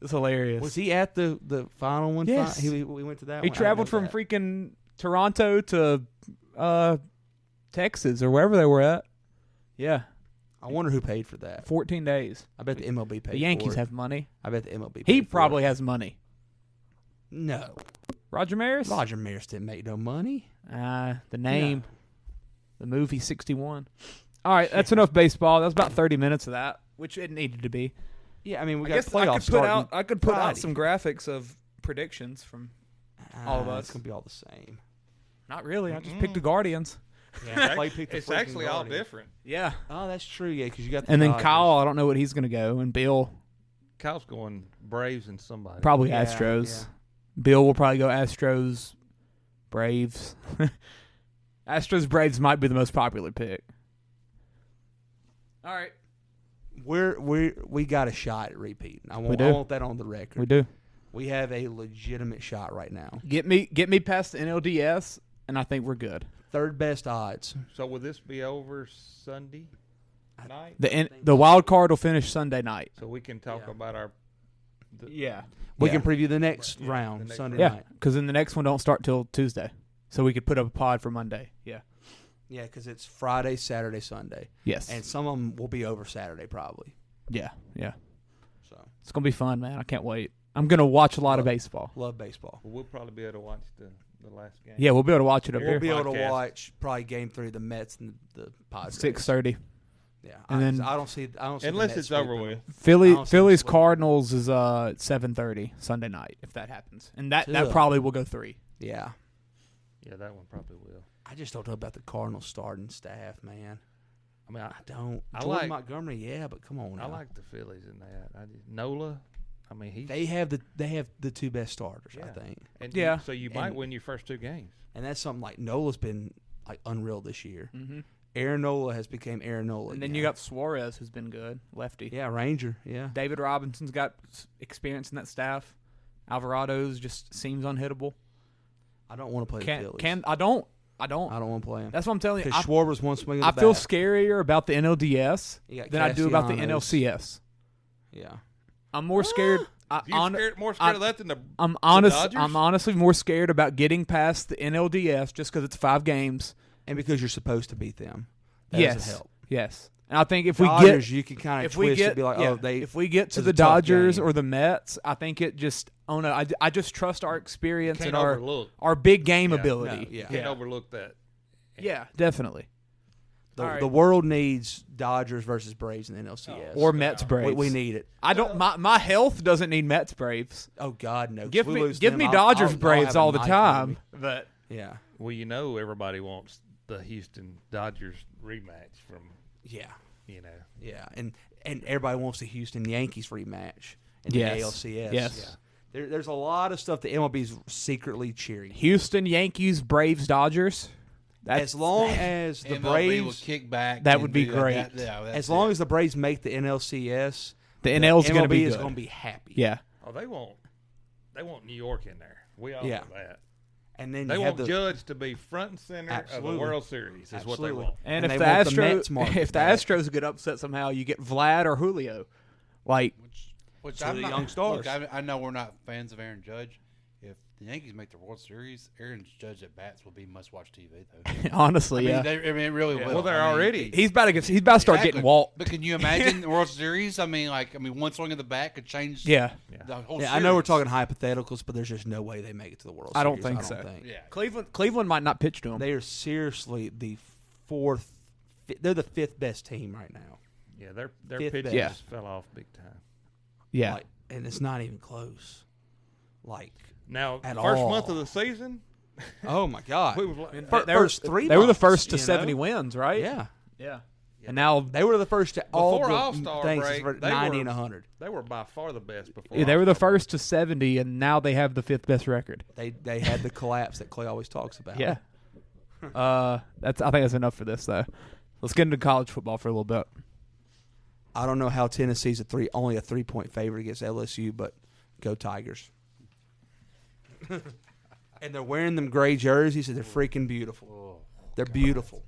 It's hilarious. Was he at the final one? Yes. We went to that one. He traveled from freaking Toronto to Texas or wherever they were at. Yeah. I wonder who paid for that. 14 days. I bet the MLB paid The Yankees for it. have money. I bet the MLB paid He for probably it. has money. No. Roger Maris? Roger Maris didn't make no money. The name. The movie 61. All right, that's enough baseball. That was about 30 minutes of that, which it needed to be. Yeah, I mean, we I got playoffs starting. I could put out Friday. some graphics of predictions from all of us. It's going to be all the same. Not really. I just picked the Guardians. Yeah, Clay picked the It's freaking actually all Guardians. different. Yeah. Oh, that's true. Yeah, because you got. The And then Dodgers. Kyle, I don't know what he's going to go, and Bill Kyle's going Braves and somebody. probably Yeah, Astros. yeah. Bill will probably go Astros, Braves. Astros Braves might be the most popular pick. All right. We got a shot at repeating. I We do. want that on the record. We do. We have a legitimate shot right now. Get me past the NLDS, and I think we're good. Third best odds. So will this be over Sunday night? The wild card will finish Sunday night. So we can talk about our. We can preview the next round next Sunday Yeah, night. because then the next one don't start till Tuesday, so we could put up a pod for Monday. Yeah. Yeah, because it's Friday, Saturday, Sunday. Yes. And some of them will be over Saturday probably. Yeah. Yeah. So It's gonna be fun, man. I can't wait. I'm gonna watch a lot of baseball. love baseball. We'll probably be able to watch the last game. Yeah, we'll be able to watch it up We'll here. be able to Podcast. watch probably Game 3 of the Mets and the Padres. 6:30. Yeah, And then- I don't see. the Unless Mets it's over sweeping with. them. I Philly don't see Phillies them sweeping. Cardinals is 7:30 Sunday night if that happens, and that Ugh. probably will go 3. Yeah, Yeah, that one probably will. I just don't know about the Cardinals starting staff, man. I mean, I don't. I Jordan like- Montgomery, yeah, but come on. I now. like the Phillies in that. Nola. I mean, he's They have the two best starters, I Yeah. think, and Yeah. so you might And- win your first 2 games. and that's something like Nola's been like unreal this year. Mm-hmm. Aaron Nola has become Aaron Nola. And then again. you got Suarez, who's been good, lefty. yeah, Ranger, yeah. David Robinson's got experience in that staff. Alvarado's just seems unhittable. I don't want to play the Phillies. I don't. I don't want to play him. That's what I'm telling you. Because Schwarber's one swing of I the feel bat. scarier about the NLDS You got than I do about the Castellanos. NLCS. Yeah. I'm more scared. More scared of that than the. I'm the honest. Dodgers? I'm honestly more scared about getting past the NLDS just because it's 5 games. And because you're supposed to beat them. That Yes. doesn't help. Yes. And I think if Dodgers, we get, you can kind of if we twist get, it, be like, yeah, oh, they. if we get to it's the a tough Dodgers game. or the Mets, I think it just. Oh no, I just trust our experience Can't and our overlook. our big game Yeah. ability. No, yeah. Can't overlook that. Yeah, definitely. The, All right. the world needs Dodgers versus Braves in the NLCS. Or Mets Braves. we need it. I don't. My health doesn't need Mets Braves. Oh God, no. 'cause Give we me lose give them, me I'll- Dodgers I'll Braves have a all the knife time. in me. But Yeah, Well, everybody wants the Houston Dodgers rematch from yeah, Yeah. and everybody wants the Houston Yankees rematch in Yes. the ALCS. Yes. Yeah. There's a lot of stuff that MLB's secretly cheering. Houston Yankees, Braves, Dodgers. As long as the MLB will Braves, kick back. That and would be do great. as long as the Braves make the NLCS, The NL's MLB going to be is good. going to be happy. Yeah. Oh, they want New York in there. We all Yeah. know that. And then They you want have the Judge to be front and center of Absolutely. the World Series. Is what they Absolutely. want. And, And if they the want the Mets Astros market if the back. Astros get upset somehow, you get Vlad or Julio. Like Which So I'm the not, young stars. Look, I know we're not fans of Aaron Judge. If the Yankees make the World Series, Aaron Judge at bats will be must-watch TV, though. honestly, I yeah. mean, it really will. Well, they're I mean, already. He's about to start exactly. getting walked. But can you imagine the World Series? I mean, one swing of the bat could change. Yeah. The whole Yeah, I know we're series. talking hypotheticals, but there's just no way they make it to the World I Series. don't think so. think. Yeah. Cleveland might not pitch to him. They are seriously they're the 5th best team right now. Yeah, their Fifth pitching best. Yeah. just fell off big time. Yeah. Like, and it's not even close. Like, Now, At first all. month of the season, oh my God. we was like, First 3 They were the months, first to you know? 70 wins, right? Yeah. Yeah. And now They were the first to all Before the All-Star things break, for they 90 were- and 100. they were by far the best before. yeah, they were the All-Star break. first to 70, and now they have the 5th best record. They had the collapse that Clay always talks about. Yeah. I think that's enough for this, though. Let's get into college football for a little bit. I don't know how Tennessee's only a 3-point favorite against LSU, but go Tigers. And they're wearing them gray jerseys, and they're freaking beautiful. They're beautiful.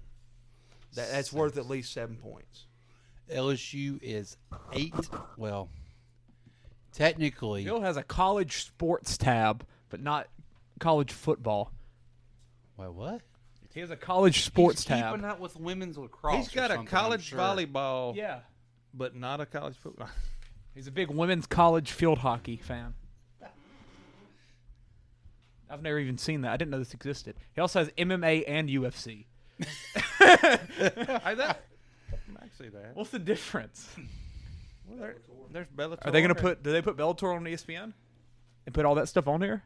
That's worth at least 7 points. LSU is 8. Well, technically, Bill has a college sports tab, but not college football. well, what? He has a college sports He's tab. keeping up with women's lacrosse. He's got or a something, I'm college sure. volleyball, Yeah. but not a college football. He's a big women's college field hockey fan. I've never even seen that. I didn't know this existed. He also has MMA and UFC. Hey, that I see that. What's the difference? Well, there's Bellator. Are they going there. to do they put Bellator on ESPN? And put all that stuff on here?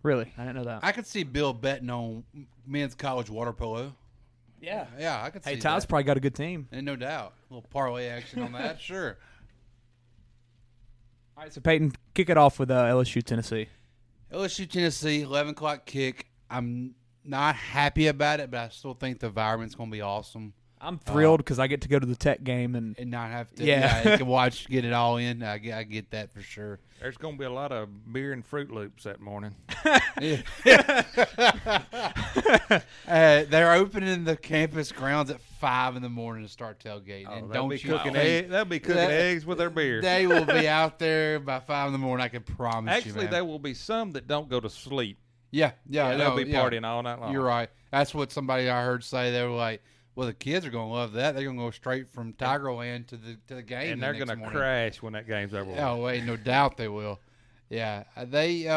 Really? I didn't know that. I could see Bill betting on men's college water polo. Yeah. Yeah, I could see Hey, Ty's probably got a good team. And no doubt. A little parlay action on that, sure. All right, so Peyton, kick it off with LSU Tennessee. LSU Tennessee, 11 o'clock kick. I'm not happy about it, but I still think the environment's going to be awesome. I'm thrilled because I get to go to the Tech game and not have to. Yeah, you can watch, get it all in. I get that for sure. There's going to be a lot of beer and Fruit Loops that morning. They're opening the campus grounds at 5 in the morning to start tailgating. Oh, and they'll don't be you cooking think they'll be cooking eggs with their beer. They will be out there by 5 in the morning. I can promise you. Actually, there will be some that don't go to sleep. Yeah, they'll be partying all night long. You're right. That's what somebody I heard say. They were like, "Well, the kids are going to love that. They're going to go straight from Tigerland to the game, and they're going to crash when that game's over." Oh, wait, no doubt they will. Yeah, they.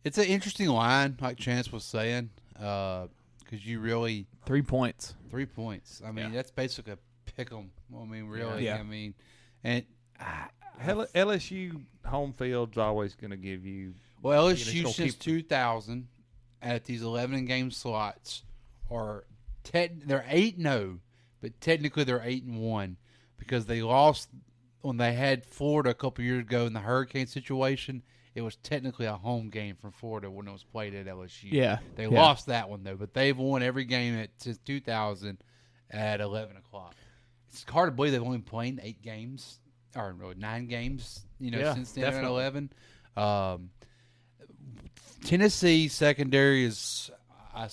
It's an interesting line, like Chance was saying, because you really 3 points. 3 points. I mean, that's basically a pick 'em. I mean, really. Yeah. I mean, and LSU home field's always going to give you. Well, LSU since 2000 at these 11 game slots are they're 8-0, but technically they're 8-1 because they lost when they had Florida a couple years ago in the hurricane situation. It was technically a home game from Florida when it was played at LSU. Yeah, they lost that one though, but they've won every game since 2000 at 11 o'clock. It's hard to believe they've only played 8 games or 9 games, since then at 11. Tennessee secondary is, I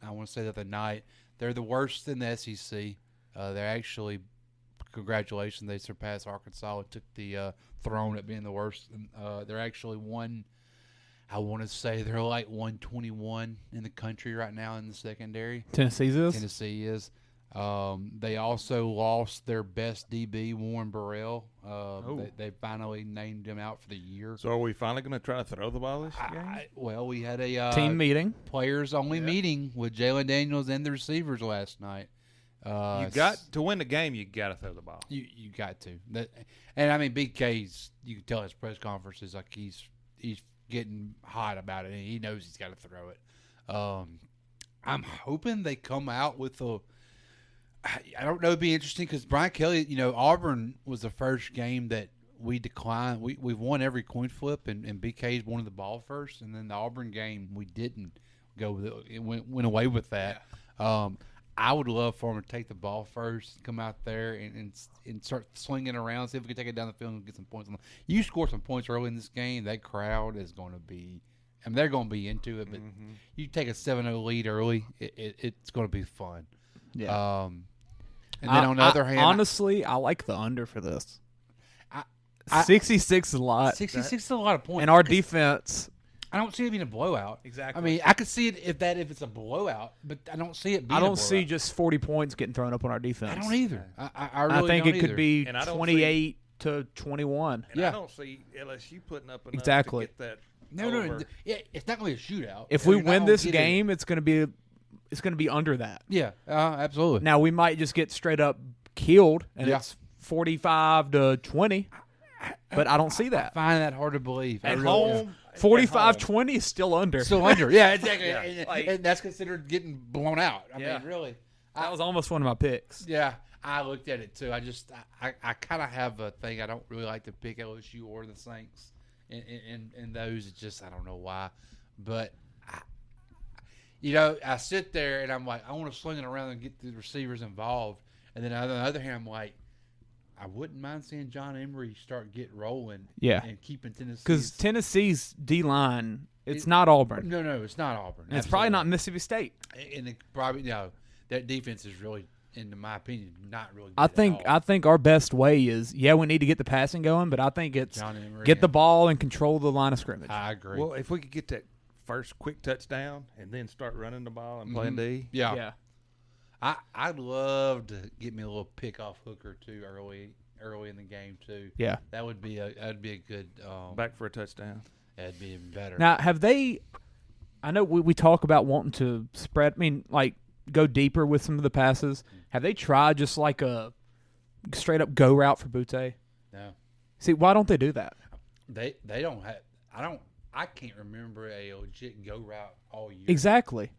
want to say the other night, they're the worst in the SEC. They're actually, congratulations, they surpassed Arkansas and took the throne at being the worst. They're actually I want to say they're like 121 in the country right now in the secondary. Tennessee is. They also lost their best DB, Warren Burrell. They finally named him out for the year. So are we finally going to try to throw the ball this game? Well, we had a team meeting, players-only meeting with Jalen Daniels and the receivers last night. You got to win the game. You got to throw the ball. You got to. And I mean, BK's. You can tell his press conferences like he's getting hot about it. And he knows he's got to throw it. I'm hoping they come out with a. I don't know. It'd be interesting because Brian Kelly, Auburn was the first game that we declined. We've won every coin flip, and BK's won the ball first. And then the Auburn game, we didn't go with it. It went away with that. Yeah. I would love for him to take the ball first, come out there and start slinging around, see if we can take it down the field and get some points. You score some points early in this game, that crowd is going to be – I mean, they're going to be into it. But you take a 7-0 lead early, it's going to be fun. Yeah. And then on the other hand, honestly, I like the under for this. 66 is a lot. 66 is a lot of points. And our defense, I don't see it being a blowout. Exactly. I mean, I could see it if it's a blowout, but I don't see it being. I don't see just 40 points getting thrown up on our defense. I don't either. I really think don't it could be 28 to 21. And I don't see LSU putting up enough to get that. No. Yeah, it's not going to be a shootout. If we win this game, it's going to be under that. Yeah, absolutely. Now we might just get straight up killed, and it's 45 to 20. But I don't see that. I find that hard to believe. At home, 45-20 is still under. Still under. Yeah, exactly. And that's considered getting blown out. I mean, really. That was almost one of my picks. Yeah, I looked at it too. I kind of have a thing. I don't really like to pick LSU or the Saints. In those, it's just I don't know why. But, I sit there and I'm like, I want to sling it around and get the receivers involved. And then on the other hand, I'm like, I wouldn't mind seeing John Emery get rolling. Yeah. And keeping Tennessee. Because Tennessee's D-line, it's not Auburn. No, it's not Auburn. And it's probably not Mississippi State. And it probably, that defense is really, in my opinion, not really good I think our best way is, we need to get the passing going, but I think it's get the ball and control the line of scrimmage. I agree. Well, if we could get that first quick touchdown and then start running the ball and playing D. Yeah. I'd love to get me a little pick-off hooker, too, early in the game, too. Yeah. That'd be a good back for a touchdown. That'd be even better. Now, have they – I know we talk about wanting to spread – go deeper with some of the passes. Have they tried just like a straight-up go route for Butte? No. See, why don't they do that? They don't have – I can't remember a legit go route all year. Exactly.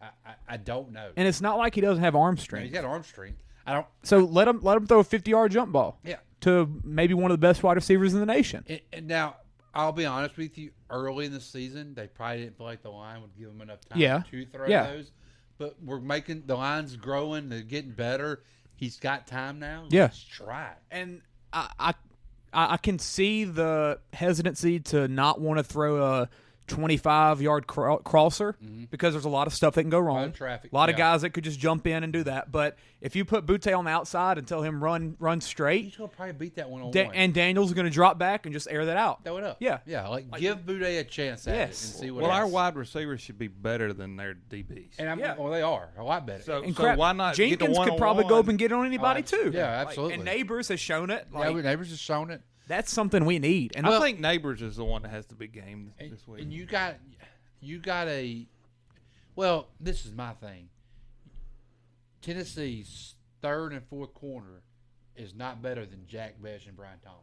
I don't know. And it's not like he doesn't have arm strength. He's got arm strength. I don't. So let him throw a 50-yard jump ball. Yeah. To maybe one of the best wide receivers in the nation. And now, I'll be honest with you. Early in the season, they probably didn't feel like the line would give them enough time to throw those. But we're making the line's growing. They're getting better. He's got time now. Yeah. Let's try. And I can see the hesitancy to not want to throw a 25-yard crosser because there's a lot of stuff that can go wrong. A lot of traffic. A lot of guys that could just jump in and do that. But if you put Butte on the outside and tell him run straight, he's going to probably beat that one-on-one. And Daniel's going to drop back and just air that out. Throw it up. Yeah. Yeah, like give Butte a chance at it and see what Well, our wide receivers should be better than their DBs. And well, they are a lot better. So why not Jenkins get could probably go up and get on anybody too. Yeah, absolutely. And Neighbors has shown it. Neighbors has shown it. That's something we need. And I think Neighbors is the one that has the big game this week. And you got a – well, this is my thing. Tennessee's third and fourth corner is not better than Jack Best and Brian Thomas.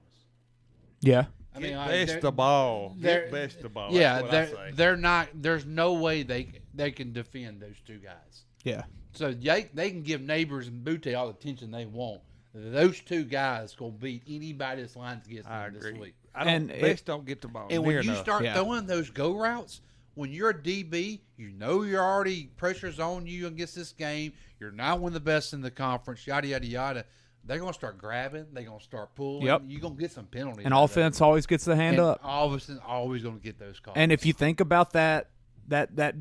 Yeah. I mean, Get the ball. Get Best the ball. Yeah, they're not – there's no way they can defend those two guys. Yeah. So they can give Neighbors and Butte all the attention they want. Those two guys going to beat anybody that's lines against them this week. Best don't get the ball. And when you enough. start throwing those go routes, when you're a DB, you know you're already pressure's on you against this game. You're not one of the best in the conference, yada, yada, yada. They're going to start grabbing. They're going to start pulling. Yep. You're going to get some penalties. And offense always gets the hand up. Offense always going to get those calls. And if you think about that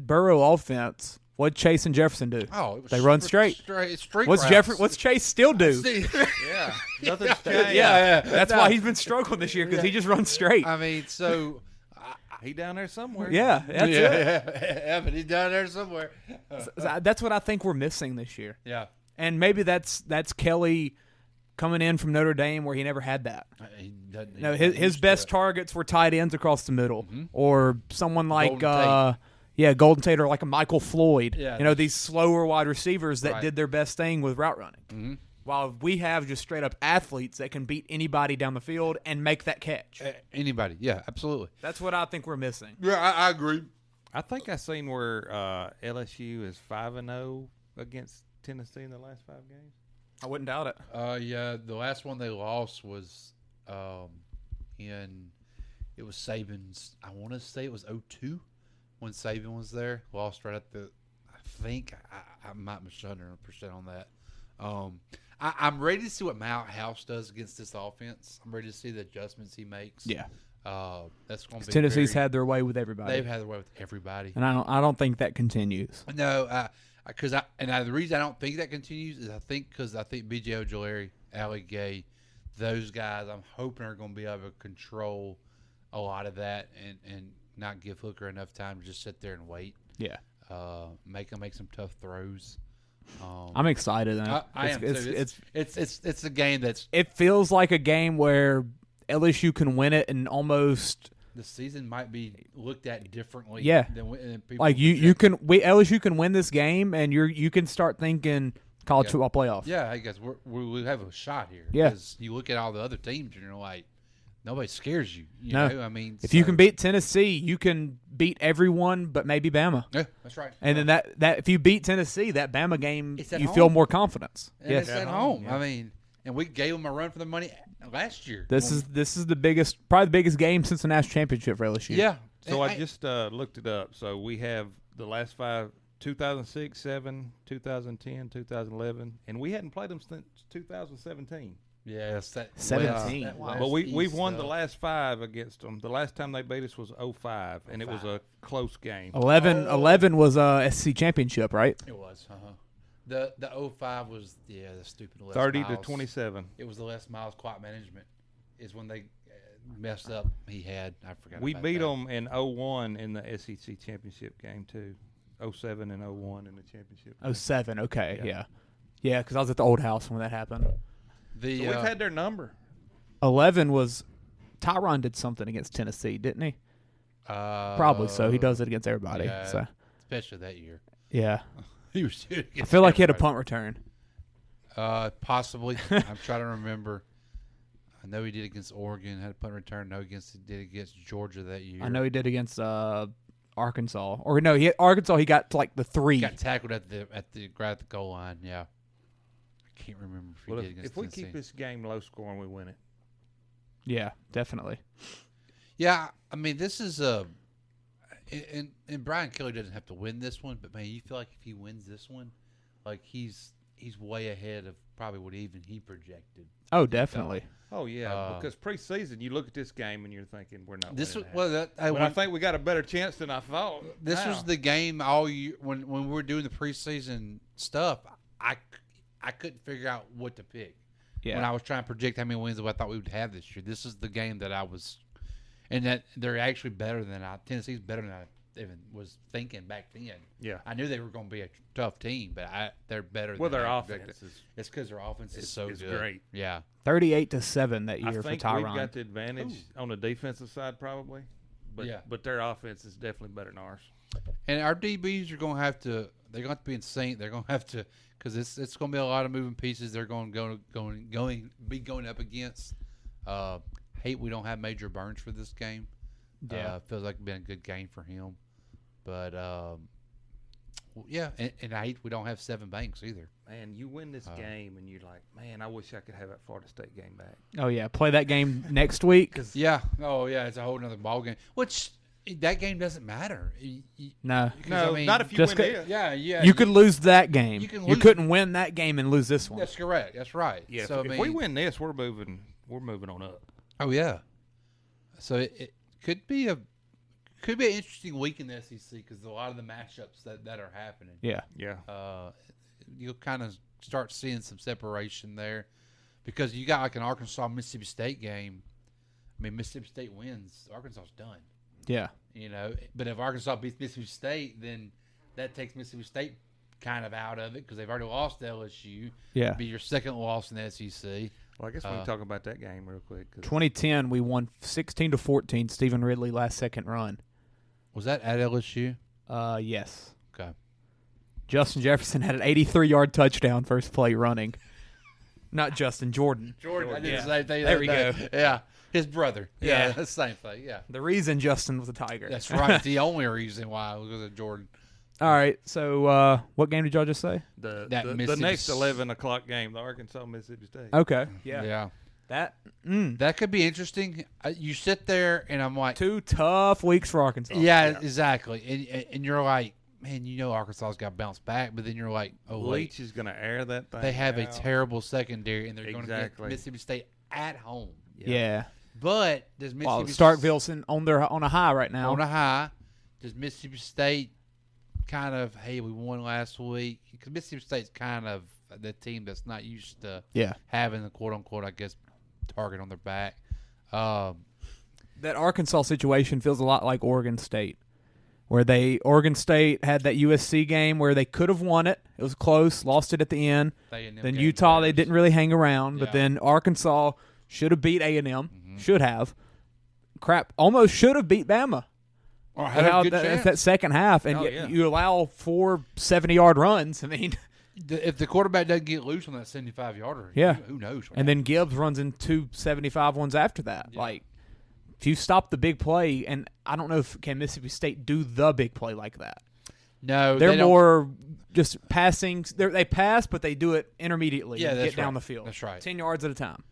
Burrow offense, what'd Chase and Jefferson do? Oh, they run straight. What's Chase still do? Yeah. Nothing's changed. Yeah. That's why he's been struggling this year because he just runs straight. I mean, so he down there somewhere. Yeah, that's it. Yeah, but he's down there somewhere. So that's what I think we're missing this year. Yeah. And maybe that's Kelly coming in from Notre Dame where he never had that. His best targets were tight ends across the middle, or someone like Golden Tate, or like a Michael Floyd. Yeah, these slower wide receivers that did their best thing with route running. Mm-hmm. While we have just straight up athletes that can beat anybody down the field and make that catch. Anybody, yeah, absolutely. That's what I think we're missing. Yeah, I agree. I think I seen where LSU is 5-0 against Tennessee in the last 5 games. I wouldn't doubt it. Yeah, the last one they lost was it was Saban's. I want to say it was 2002 when Saban was there. Lost right at the. I think I might be 100% on that. I'm ready to see what Matt House does against this offense. I'm ready to see the adjustments he makes. Yeah. That's going to be Tennessee's had their way with everybody. They've had their way with everybody. And I don't think that continues. No, the reason I don't think that continues is I think B.J. Ojulari, Allie Gay, those guys I'm hoping are going to be able to control a lot of that and not give Hooker enough time to just sit there and wait. Yeah. Make him make some tough throws. I'm excited. I am too. It's a game that's. It feels like a game where LSU can win it and almost. The season might be looked at differently. Yeah. Than people like LSU can win this game and you can start thinking college football playoff. Yeah, I guess we have a shot here. Yeah. Because you look at all the other teams and you're like, nobody scares you. You know, I mean, if you can beat Tennessee, you can beat everyone, but maybe Bama. Yeah, that's right. And then that if you beat Tennessee, that Bama game, you feel more confidence. And it's at home. Yeah. I mean, and we gave them a run for the money last year. This is probably the biggest game since the national championship for LSU. Yeah. So I just looked it up. So we have the last 5: 2006, 7, 2010, 2011, and we hadn't played them since 2017. Yeah, 17. But we've won the last 5 against them. The last time they beat us was 05, and it was a close game. 11 was a SEC championship, right? It was. The 05 was the stupid Les 30 Miles. to 27. It was the Les Miles clock management is when they messed up. I forgot. We beat them in 01 in the SEC championship game too. 07 and 01 in the championship. 07, okay, yeah, because I was at the old house when that happened. So we've had their number. 11 was Tyron did something against Tennessee, didn't he? Probably so. He does it against everybody. Yeah, so especially that year. Yeah. He was. I feel like he had a punt return. Possibly. I'm trying to remember. I know he did against Oregon, had a punt return. I know he did against Georgia that year. I know he did against Arkansas. Or no, Arkansas. He got to like the 3. He got tackled at the goal line. Yeah, I can't remember if he did against if we Tennessee. keep this game low scoring, we win it. Yeah, definitely. Yeah, I mean, this is and Brian Kelly doesn't have to win this one, but man, you feel like if he wins this one, like he's way ahead of probably what even he projected. Oh, definitely. Oh yeah, because preseason you look at this game and you're thinking we're not. This was winning that. well, but I think we got a better chance than I thought. This was the game all year when we were doing the preseason stuff. I couldn't figure out what to pick. Yeah. When I was trying to predict how many wins I thought we would have this year, this is the game that I was, and that they're actually better than Tennessee's better than I even was thinking back then. Yeah, I knew they were going to be a tough team, but they're better. Well, than their I offense predicted. is. It's because their offense is so good. Great. Yeah, 38-7 that year I think for Tyron. we've got the advantage on the defensive side probably, but their offense is definitely better than ours. And our DBs are going to have to. They're going to be insane. They're going to have to because it's going to be a lot of moving pieces. They're going to be going up against. Hate we don't have Major Burns for this game. Yeah, feels like it's been a good game for him. But yeah, and I hate we don't have Seven Banks either. Man, you win this game and you're like, man, I wish I could have that Florida State game back. Oh yeah, play that game next week. Yeah. Oh yeah, it's a whole nother ball game. Which that game doesn't matter. No, I mean, not if you win it. Yeah. You could lose that game. You couldn't win that game and lose this one. That's correct. That's right. Yeah. So, if we win this, we're moving on up. Oh yeah. So it could be an interesting week in the SEC because a lot of the matchups that are happening. Yeah. You'll kind of start seeing some separation there because you got like an Arkansas Mississippi State game. I mean, Mississippi State wins, Arkansas's done. Yeah. But if Arkansas beats Mississippi State, then that takes Mississippi State kind of out of it because they've already lost to LSU. Yeah. Be your second loss in the SEC. Well, I guess we can talk about that game real quick. 2010, we won 16-14. Stephen Ridley last second run. Was that at LSU? Yes. Okay. Justin Jefferson had an 83-yard touchdown first play running. Not Justin, Jordan. I did the same thing. There we go. Yeah. His brother. Yeah. The same thing. Yeah. The reason Justin was a Tiger. That's right. The only reason why was at Jordan. All right. So, what game did y'all just say? The next 11 o'clock game, the Arkansas Mississippi State. Okay. Yeah. That could be interesting. You sit there and I'm like, 2 tough weeks for Arkansas. Yeah, exactly. And you're like, man, Arkansas's got to bounce back, but then you're like, oh, Leach is going to air that thing. They have a terrible secondary, and they're going to get Exactly. Mississippi State at home. Yeah. But does Mississippi Starkville's on a high right now. On a high. Does Mississippi State kind of, hey, we won last week? Because Mississippi State's kind of the team that's not used to having the quote-unquote, I guess, target on their back. That Arkansas situation feels a lot like Oregon State, where Oregon State had that USC game where they could have won it. It was close, lost it at the end. Then Utah, they didn't really hang around. But then Arkansas should have beat A&M. Mm-hmm. Should have. Almost should have beat Bama. Or had a good chance. That second half, and you allow 4 70-yard runs. I mean, if the quarterback doesn't get loose on that 75-yarder, who knows? And then Gibbs runs in 2 75 ones after that. Yeah. Like, if you stop the big play, and I don't know if can Mississippi State do the big play like that. No, they're more just passing. They pass, but they do it intermediately. Yeah, and that's get down right. the field. That's right. 10 yards at a time.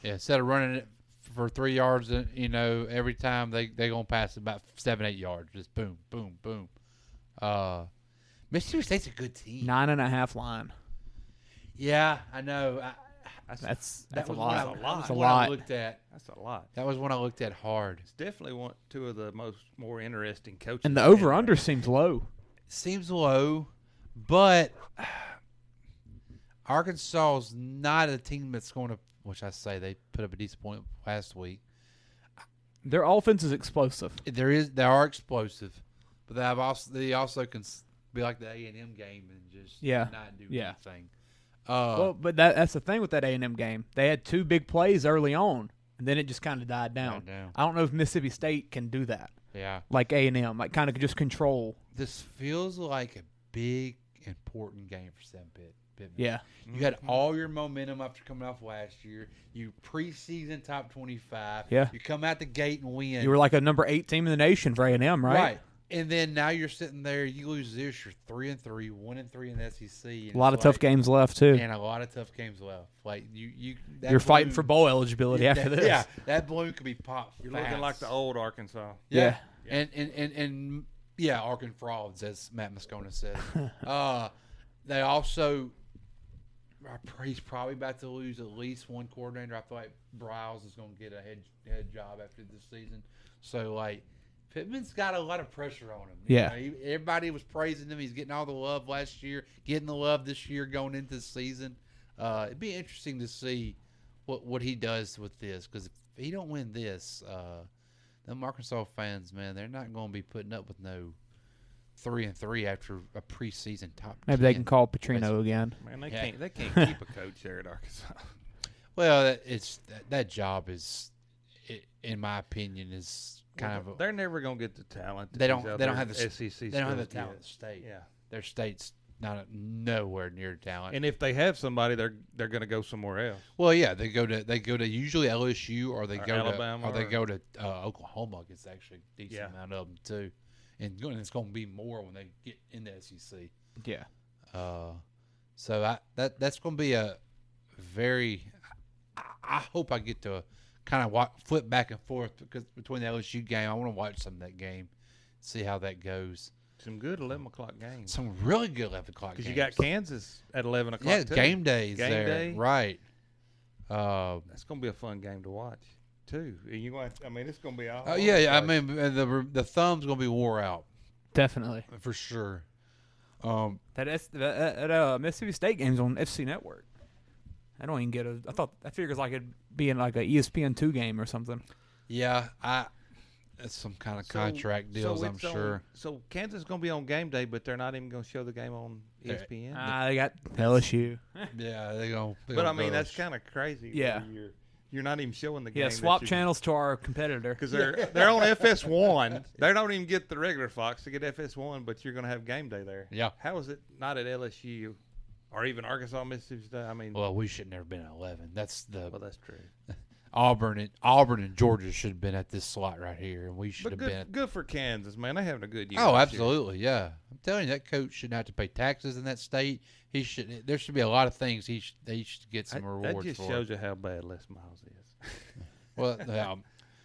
Yeah, instead of running it for 3 yards, every time they gonna pass about 7-8 yards, just boom, boom, boom. Mississippi State's a good team. 9.5 line. Yeah, I know. That's a lot. That's a lot. lot. I looked at. That's a lot. That was one I looked at hard. It's definitely two of the more interesting coaches. And the over/under seems low. Seems low, but Arkansas's not a team that's going to. Which I say they put up a decent point last week. Their offense is explosive. They are explosive, but they also can be like the A&M game and just not do anything. But that's the thing with that A&M game. They had 2 big plays early on, and then it just kind of died down. I don't know if Mississippi State can do that. Yeah, like A&M, like kind of just control. This feels like a big, important game for Sam Pitt. Pittman. Yeah. You had all your momentum after coming off last year. You preseason top 25. Yeah. You come out the gate and win. You were like a number 8 team in the nation for A&M, right? Right. And then now you're sitting there. You lose this. You're 3-3, 1-3 in the SEC. And a lot of tough games left too. And a lot of tough games left. Like you're fighting for bowl eligibility after this. Yeah, that balloon could be popped. You're fast. looking like the old Arkansas. Yeah. And yeah, Arkansas frauds, as Matt Moscona said. They also, he's probably about to lose at least one coordinator. I feel like Bryles is going to get a head job after this season. So, like, Pittman's got a lot of pressure on him. Yeah. Everybody was praising him. He's getting all the love last year, getting the love this year going into the season. It'd be interesting to see what he does with this, because if he don't win this, them Arkansas fans, man, they're not going to be putting up with no 3-3 after a preseason top. Maybe 10. they can call Petrino again. Man, they can't keep a coach there at Arkansas. Well, that job is, in my opinion, is kind of. They're never going to get the talent. They don't have the SEC. They don't have the talent state. Yeah, their state's nowhere near talent. And if they have somebody, they're going to go somewhere else. Well, yeah, they go to usually LSU or they go Alabama to Oklahoma. Gets actually a decent amount of them too, and it's going to be more when they get in the SEC. Yeah. So that's going to be a very. I hope I get to kind of flip back and forth because between the LSU game, I want to watch some of that game, see how that goes. Some good 11 o'clock games. Some really good 11 o'clock games. Because you got Kansas at 11 o'clock. Yeah, too. game days game there. Day. Right. That's going to be a fun game to watch, too. And you going? it's going to be all. I mean, the thumb's going to be wore out. Definitely. For sure. That Mississippi State game's on FC Network. I don't even get I figured like it'd be in like a ESPN2 game or something. Yeah, that's some kind of contract deals, I'm sure. So Kansas is going to be on game day, but they're not even going to show the game on ESPN. They got LSU. Yeah, they're going. But I mean, that's kind of crazy. Yeah. You're not even showing the game. Yeah, swap channels to our competitor because they're on FS1. They don't even get the regular Fox to get FS1, but you're going to have game day there. Yeah. How is it not at LSU? Or even Arkansas, Mississippi State. I mean, well, we should never been at 11. That's true. Auburn and Georgia should have been at this slot right here, and we should have been. Good for Kansas, man. They're having a good year. Oh, absolutely, yeah. I'm telling you, that coach shouldn't have to pay taxes in that state. He should. There should be a lot of things they should get some rewards for. That just shows you how bad Les Miles is. Well,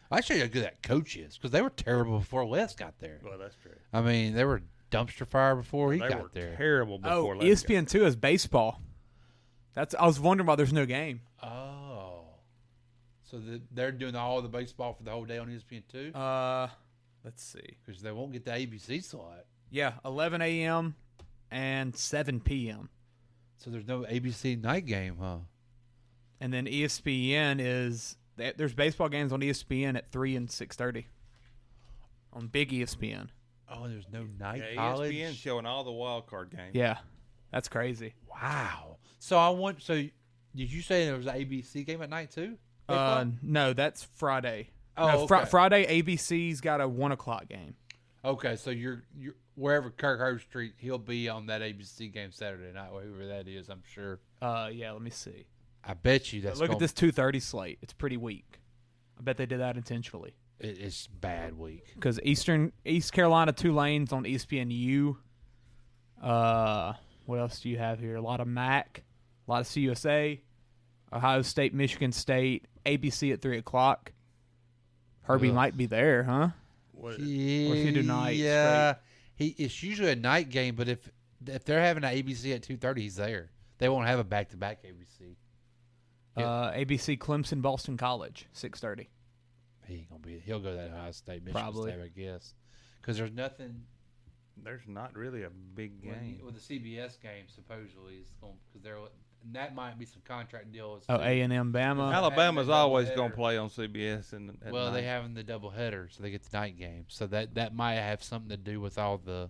I show you how good that coach is because they were terrible before Les got there. Well, that's true. I mean, they were dumpster fire before he got there. Terrible before. ESPN2 is baseball. I was wondering why there's no game. Oh, so they're doing all the baseball for the whole day on ESPN2. Let's see, because they won't get the ABC slot. Yeah, 11 a.m. and 7 p.m. So there's no ABC night game, huh? And then ESPN there's baseball games on ESPN at 3 and 6:30 on Big ESPN. Oh, there's no night college? ESPN showing all the wild card games. Yeah, that's crazy. Wow. So did you say there was an ABC game at night too? No, that's Friday. Oh, no, okay. Friday ABC's got a 1 o'clock game. Okay, so you're wherever Kirk Herbstreit, he'll be on that ABC game Saturday night, whoever that is, I'm sure. Yeah, let me see. I bet you that's. Look at this 2:30 slate. It's pretty weak. I bet they did that intentionally. It's bad week. Because East Carolina Tulane's on ESPNU. What else do you have here? A lot of MAC, a lot of CUSA, Ohio State, Michigan State, ABC at 3 o'clock. Herbie might be there, huh? What? Or if you do night. Yeah, it's usually a night game, but if they're having an ABC at 2:30, he's there. They won't have a back-to-back ABC. ABC Clemson Boston College 6:30. He ain't gonna be. He'll go to that Ohio State, Michigan State, I guess, because there's nothing. There's not really a big game. With the CBS game, supposedly, it's going because that might be some contract deals. A&M Bama. Alabama's always going to play on CBS well, they having the doubleheader, so they get the night game. So that might have something to do with all the.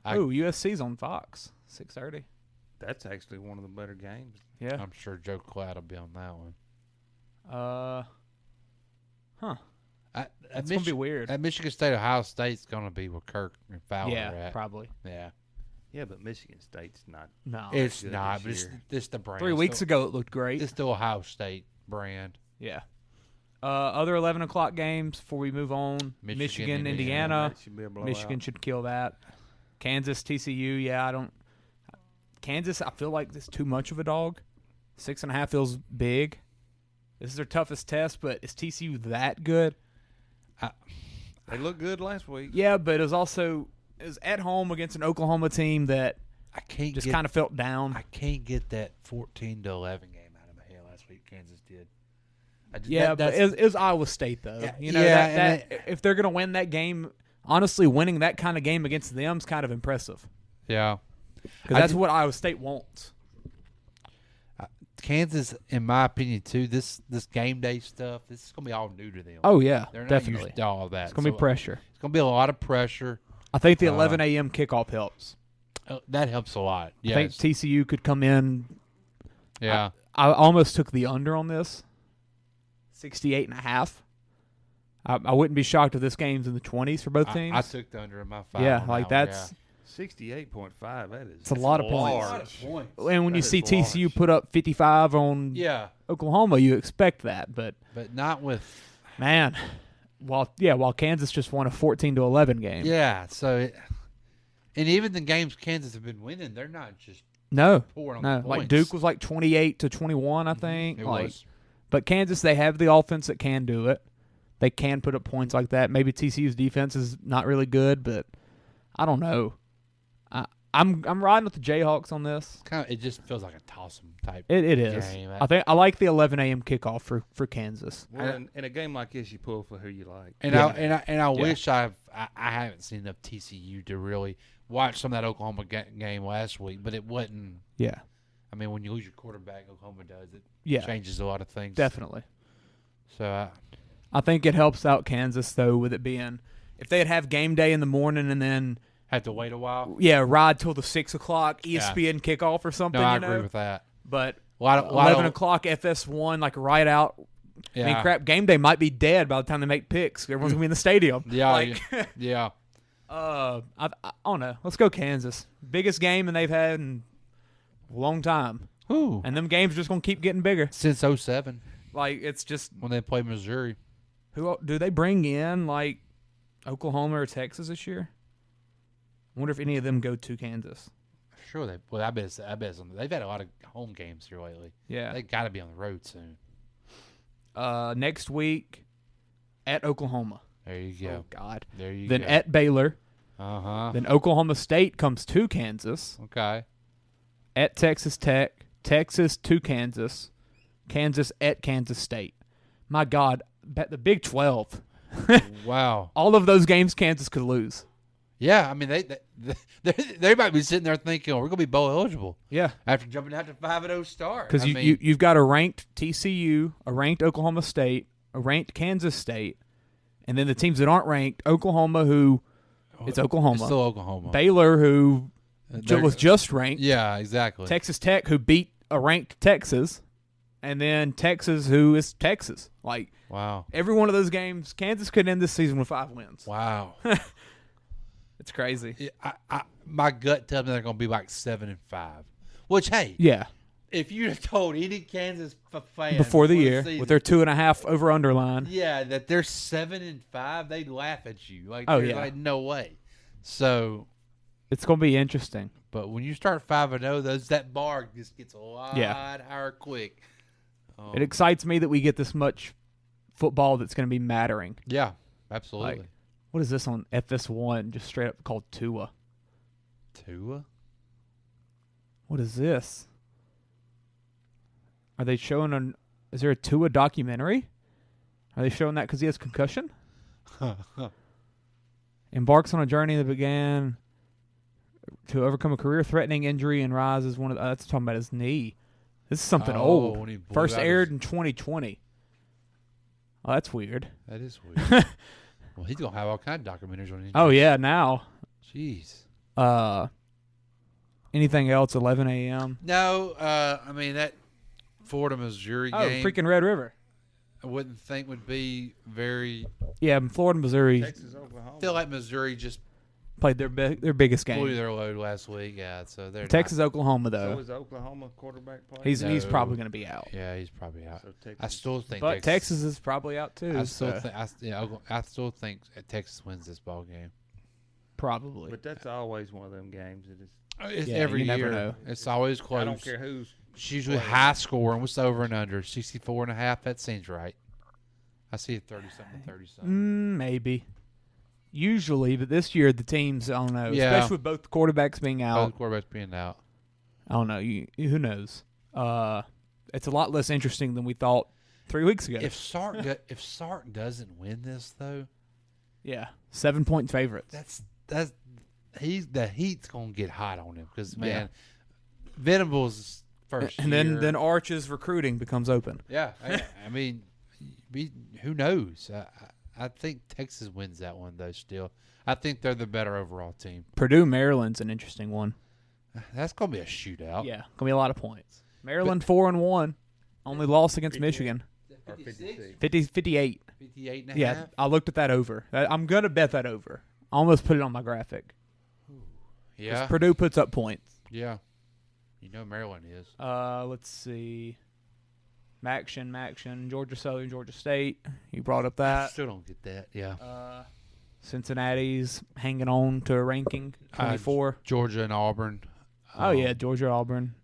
USC's on Fox 6:30. That's actually one of the better games. Yeah, I'm sure Joe Cloud will be on that one. That's gonna be weird. At Michigan State, Ohio State's gonna be where Kirk and Fowler are yeah, at. probably. Yeah. Yeah, but Michigan State's not. No, it's not. But it's the brand. 3 weeks ago, it looked great. It's the Ohio State brand. Yeah. Other 11 o'clock games before we move on. Michigan Indiana. Michigan should kill that. Kansas, TCU. Yeah, I don't. Kansas, I feel like it's too much of a dog. 6.5 feels big. This is their toughest test, but is TCU that good? They looked good last week. Yeah, but it was at home against an Oklahoma team that I can't just kind of felt down. I can't get that 14-11 game out of my head last week. Kansas did. But it was Iowa State though. If they're going to win that game, honestly, winning that kind of game against them is kind of impressive. Yeah, because that's what Iowa State wants. Kansas, in my opinion, too. This game day stuff, this is going to be all new to them. Oh yeah, they're not definitely. used to all of that. It's going to be pressure. It's going to be a lot of pressure. I think the 11 a.m. kickoff helps. That helps a lot. Yes. I think TCU could come in. Yeah, I almost took the under on this. 68.5. I wouldn't be shocked if this game's in the 20s for both teams. I took the under in my 5. Yeah, like that's 68.5. That is. It's a lot of points. And when you see TCU put up 55 on Oklahoma, you expect that, but not with while Kansas just won a 14-11 game. Yeah, and even the games Kansas have been winning, they're not just pouring on the points. Like Duke was like 28-21, I think. It was. But Kansas, they have the offense that can do it. They can put up points like that. Maybe TCU's defense is not really good, but I don't know. I'm riding with the Jayhawks on this. It just feels like a toss-em type. It is. Game. I like the 11 a.m. kickoff for Kansas. Well, in a game like this, you pull for who you like. And I wish I haven't seen enough TCU to really watch some of that Oklahoma game last week, but it wasn't. Yeah. I mean, when you lose your quarterback, Oklahoma does it. Changes a lot of things. Definitely. So I think it helps out Kansas though with it being if they'd have game day in the morning and then have to wait a while. Yeah, ride till the 6 o'clock ESPN kickoff or something. No, I agree with that. But 11 o'clock FS1, like right out. Yeah. I mean, crap, game day might be dead by the time they make picks. Everyone's gonna be in the stadium. Yeah, yeah. I don't know. Let's go Kansas. Biggest game and they've had in a long time. Ooh. And them games are just gonna keep getting bigger since 2007. Like it's just when they play Missouri. Who do they bring in? Like Oklahoma or Texas this year? I wonder if any of them go to Kansas. Sure, I bet they've had a lot of home games here lately. Yeah, they got to be on the road soon. Next week at Oklahoma. There you go. Oh God. There you go. Then at Baylor. Then Oklahoma State comes to Kansas. Okay. At Texas Tech. Texas to Kansas. Kansas at Kansas State. My God, bet the Big 12. Wow. All of those games Kansas could lose. Yeah, I mean they might be sitting there thinking, "Oh, we're going to be bowl eligible." Yeah, after jumping out to 5-0 start. Because you've got a ranked TCU, a ranked Oklahoma State, a ranked Kansas State, and then the teams that aren't ranked, Oklahoma, who it's Oklahoma, it's still Oklahoma, Baylor, who was just ranked, yeah, exactly, Texas Tech, who beat a ranked Texas, and then Texas, who is Texas. Like, wow, every one of those games, Kansas could end this season with 5 wins. Wow. It's crazy. Yeah, my gut tells me they're going to be like 7-5. Which, hey, yeah, if you'd have told any Kansas fan before the year season, with their 2.5 over underline, yeah, that they're 7-5, they'd laugh at you. Like, like no way. So it's going to be interesting. But when you start 5-0, that bar just gets a lot higher quick. It excites me that we get this much football that's going to be mattering. Yeah, absolutely. Like, what is this on FS1? Just straight up called Tua. Tua? What is this? Are they showing is there a Tua documentary? Are they showing that because he has concussion? Embarks on a journey that began to overcome a career-threatening injury and rise as one of that's talking about his knee. This is something old. First aired in 2020. Oh, that's weird. That is weird. Well, he's going to have all kinds of documentaries on injuries. Oh, yeah, now. Jeez. Anything else, 11 a.m.? No, I mean, that Florida-Missouri game. Oh, freaking Red River. I wouldn't think would be very... Yeah, Florida, Missouri. Texas, Oklahoma. I feel like Missouri just Played their biggest game. Blew their load last week. Yeah, so they're Texas, Oklahoma though. So is Oklahoma quarterback playing? He's probably going to be out. Yeah, he's probably out. So I still think, but Texas is probably out too. I still think Texas wins this ball game. Probably. But that's always one of them games. It's every year. Never know. It's always close. I don't care who's. It's usually high score. And what's the over and under? 64.5. That seems right. I see it 30-something, 30-something. Maybe. Usually, but this year the teams, I don't know. Yeah. Especially with both quarterbacks being out. Both quarterbacks being out. I don't know. Who knows? It's a lot less interesting than we thought 3 weeks ago. If Sark doesn't win this though, yeah, 7-point favorites. The heat's gonna get hot on him because Venables first and year. then Arch's recruiting becomes open. Yeah, I mean, who knows? I think Texas wins that one though. Still, I think they're the better overall team. Purdue Maryland's an interesting one. That's gonna be a shootout. Yeah, gonna be a lot of points. Maryland 4-1, only loss against Michigan. 56? 58. 58.5? Yeah, I looked at that over. I'm gonna bet that over. I almost put it on my graphic. Yeah, Purdue puts up points. Yeah, Maryland is. Let's see. Maction, Georgia Southern, Georgia State. You brought up that. I still don't get that. Yeah. Cincinnati's hanging on to a ranking 24. Georgia and Auburn. Georgia, Auburn.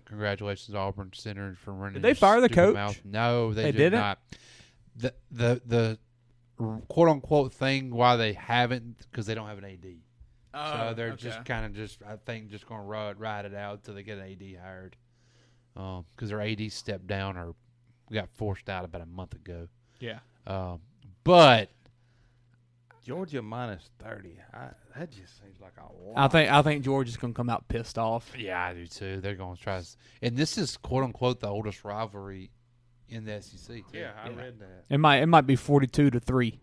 Congratulations, Auburn Center, for running. Did they fire the coach? Mouth. No, they didn't? not. The quote unquote thing why they haven't, because they don't have an AD. So they're just kind of I think just going to ride it out until they get an AD hired. Because their AD stepped down or got forced out about a month ago. Yeah. But Georgia minus 30. That just seems like a lot. I think Georgia's going to come out pissed off. Yeah, I do too. They're going to try. And this is quote unquote the oldest rivalry in the SEC. Too. Yeah, I read that. It might be 42-3.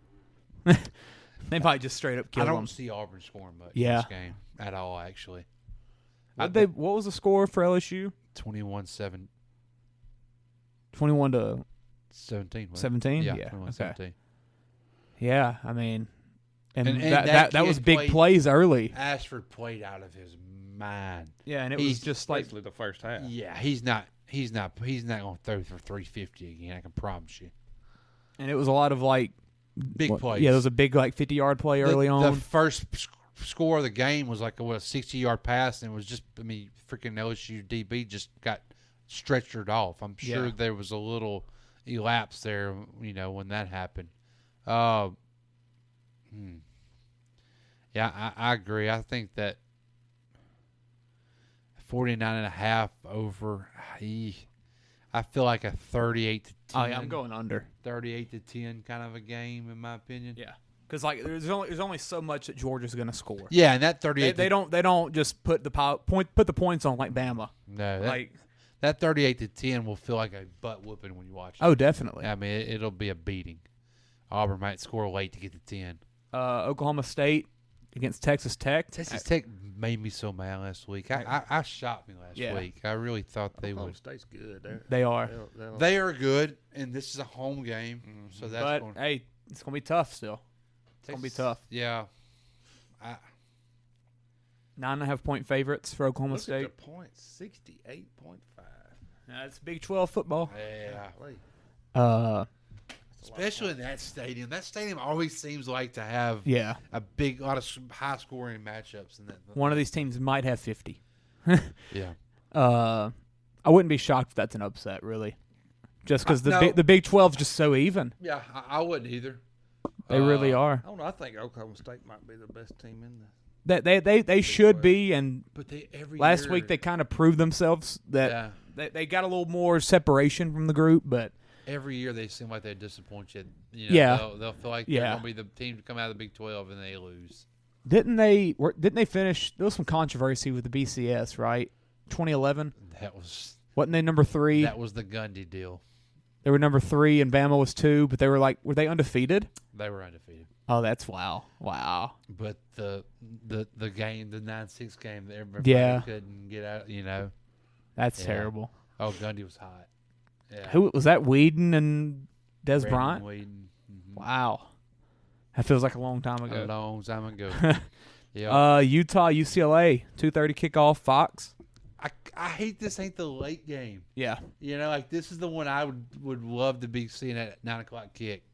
They might just straight up kill them. I don't see Auburn scoring much in this game at all. Actually. What was the score for LSU? 21-7. 21-17. 17. Yeah. 21-17. Yeah, I mean, and that that was big plays early. Ashford played out of his mind. Yeah, and it was just like basically the first half. Yeah, he's not going to throw for 350 again. I can promise you. And it was a lot of like big plays. Yeah, there was a big 50-yard play early on. The first score of the game was like a 60-yard pass, and it was just freaking LSU DB just got stretchered off. I'm sure there was a little elapse there, when that happened. Yeah, I agree. I think that 49.5 over. I feel like a 38-10. Oh yeah, I'm going under. 38-10 kind of a game, in my opinion. Yeah, because there's only so much that Georgia's going to score. Yeah, and that 38. They don't just put the points on like Bama. No, that 38-10 will feel like a butt whooping when you watch it. Oh, definitely. I mean, it'll be a beating. Auburn might score late to get to 10. Oklahoma State against Texas Tech. Texas Tech made me so mad last week. I shocked me last week. I really thought they would. Oklahoma State's good. They are. They are good, and this is a home game, so that's. But hey, it's gonna be tough still. It's gonna be tough. Yeah. 9.5-point favorites for Oklahoma State. Look at the points, 68.5. That's Big 12 football. Yeah. Especially in that stadium. That stadium always seems like to have a lot of high-scoring matchups. One of these teams might have 50. Yeah. I wouldn't be shocked if that's an upset, really. Just because the Big 12 is just so even. Yeah, I wouldn't either. They really are. I don't know. I think Oklahoma State might be the best team in the. They should be, and but last week they kind of proved themselves that they got a little more separation from the group, but every year they seem like they disappoint you. They'll feel like they're going to be the team to come out of the Big 12 and they lose. Didn't they finish? There was some controversy with the BCS, right? 2011. Wasn't they number 3? That was the Gundy deal. They were number 3 and Bama was 2, but they were they undefeated? They were undefeated. Oh, that's wow. But the game, the 9-6 game, everybody couldn't get out. That's terrible. Oh, Gundy was hot. Yeah. Who was that? Whedon and Des Bryant. Whedon. Wow, that feels like a long time ago. A long time ago. Yeah. Utah, UCLA, 2:30 kickoff, Fox. I hate this ain't the late game. Yeah. Like this is the one I would love to be seeing at 9:00 kick.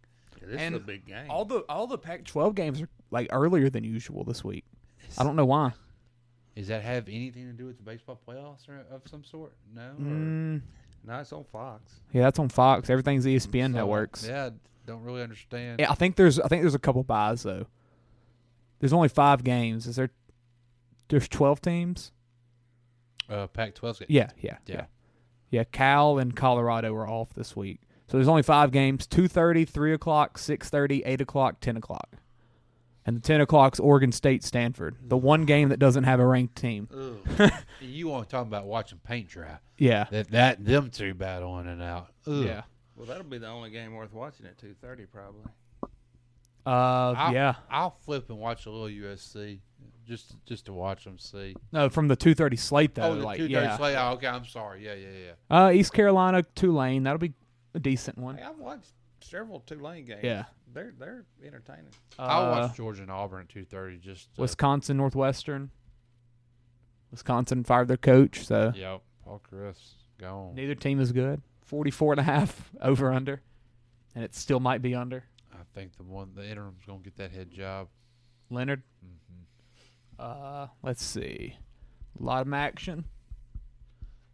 Yeah, this is a big game. All the Pac-12 games are like earlier than usual this week. I don't know why. Does that have anything to do with the baseball playoffs or of some sort? No. No, it's on Fox. Yeah, that's on Fox. Everything's ESPN networks. Yeah, don't really understand. Yeah, I think there's a couple buys though. There's only 5 games. There's 12 teams? Pac-12's game. Yeah. Cal and Colorado are off this week. So there's only 5 games, 2:30, 3 o'clock, 6:30, 8 o'clock, 10 o'clock. And the 10 o'clock's Oregon State Stanford, the one game that doesn't have a ranked team. You want to talk about watching paint dry. Yeah. Them two battle in and out. Ugh. Yeah. Well, that'll be the only game worth watching at 2:30 probably. I'll flip and watch a little USC just to watch them see. No, from the 2:30 slate though. Oh, the 2:30 slate. Oh, okay, I'm sorry. Yeah. East Carolina, Tulane. That'll be a decent one. Hey, I've watched several Tulane games. Yeah. They're entertaining. I'll watch Georgia and Auburn at 2:30. Wisconsin, Northwestern. Wisconsin fired their coach, so. Yep. Paul Chris gone. Neither team is good. 44.5 over under, and it still might be under. I think the interim's gonna get that head job. Leonard. Mm-hmm. Let's see. A lot of action.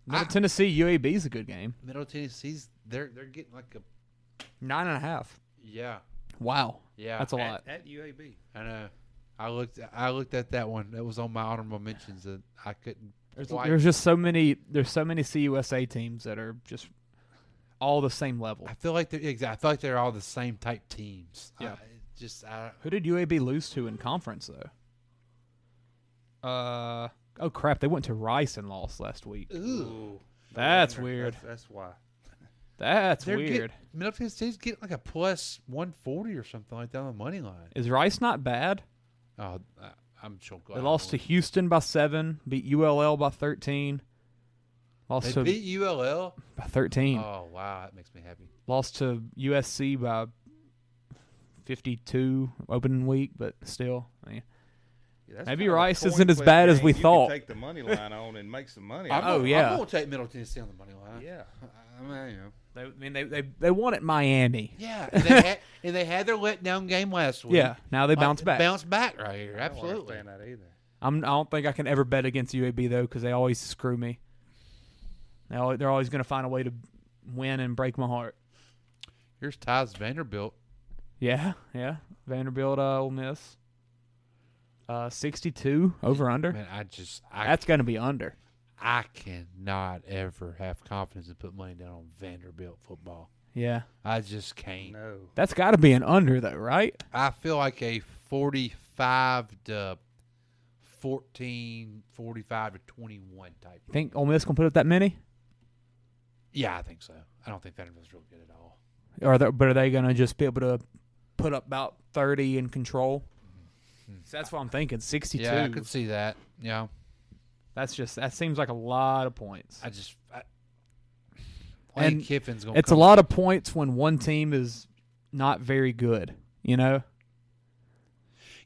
Middle Tennessee UAB is a good game. Middle Tennessee's they're getting like a 9.5. Yeah. Wow. Yeah. That's a lot. At UAB. I know. I looked at that one. That was on my honorable mentions that I couldn't. There's just so many. There's so many CUSA teams that are just all the same level. I feel like they're all the same type teams. Yeah. Who did UAB lose to in conference though? Oh crap! They went to Rice and lost last week. Ooh. That's weird. That's why. That's weird. Middle Tennessee's getting like a plus 140 or something like that on the money line. Is Rice not bad? Oh, I'm so glad. They lost to Houston by 7, beat ULL by 13. They beat ULL by 13. Oh wow, that makes me happy. Lost to USC by 52 opening week, but still. Maybe Rice isn't as bad as we thought. You can take the money line on and make some money. I'm going to take Middle Tennessee on the money line. Yeah. They won at Miami. Yeah, and they had their letdown game last week. Yeah, now they bounce back. Bounce back right here, absolutely. I don't understand that either. I don't think I can ever bet against UAB though, because they always screw me. They're always going to find a way to win and break my heart. Here's Ty's Vanderbilt. Yeah, Vanderbilt, Ole Miss. 62 over under. Man, that's going to be under. I cannot ever have confidence and put money down on Vanderbilt football. Yeah. I just can't. No. That's got to be an under, though, right? I feel like a 45 to 14, 45 to 21 type. Think Ole Miss going to put up that many? Yeah, I think so. I don't think Vanderbilt's real good at all. But are they going to just be able to put up about 30 in control? Mm-hmm. So that's what I'm thinking. 62. Yeah, I could see that. Yeah. That seems like a lot of points. Lane Kiffin's going. It's a lot of points when one team is not very good. You know.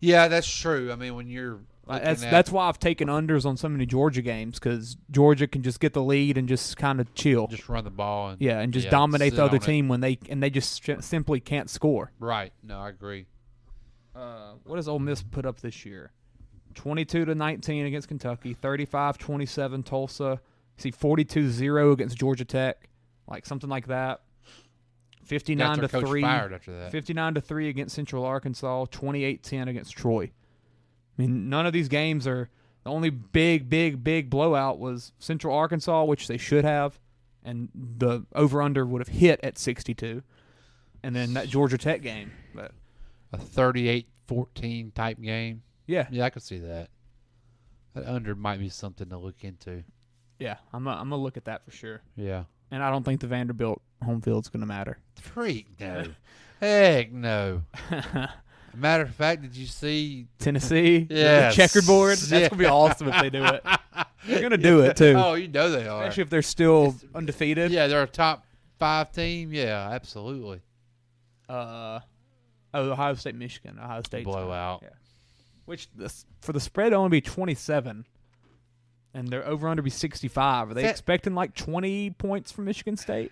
Yeah, that's true. I mean, when you're that's why I've taken unders on so many Georgia games, because Georgia can just get the lead and just kind of chill, just run the ball and and just dominate the other team when they just simply can't score. Right. No, I agree. What does Ole Miss put up this year? 22-19 against Kentucky, 35-27 Tulsa. See 42-0 against Georgia Tech, like something like that. 59-3. 59-3 against Central Arkansas. 28-10 against Troy. I mean, none of these games are. The only big blowout was Central Arkansas, which they should have, and the over/under would have hit at 62, and then that Georgia Tech game. But a 38-14 type game. Yeah, I could see that. That under might be something to look into. Yeah, I'm gonna look at that for sure. Yeah, and I don't think the Vanderbilt home field's gonna matter. Freak no, heck no. Matter of fact, did you see Tennessee? Yeah, checkerboard. That's gonna be awesome if they do it. They're gonna do it too. Oh, you know they are. Especially if they're still undefeated. Yeah, they're a top 5 team. Yeah, absolutely. Ohio State, Michigan. Ohio State blowout. Yeah. Which for the spread to only be 27, and their over under be 65. Are they expecting like 20 points from Michigan State?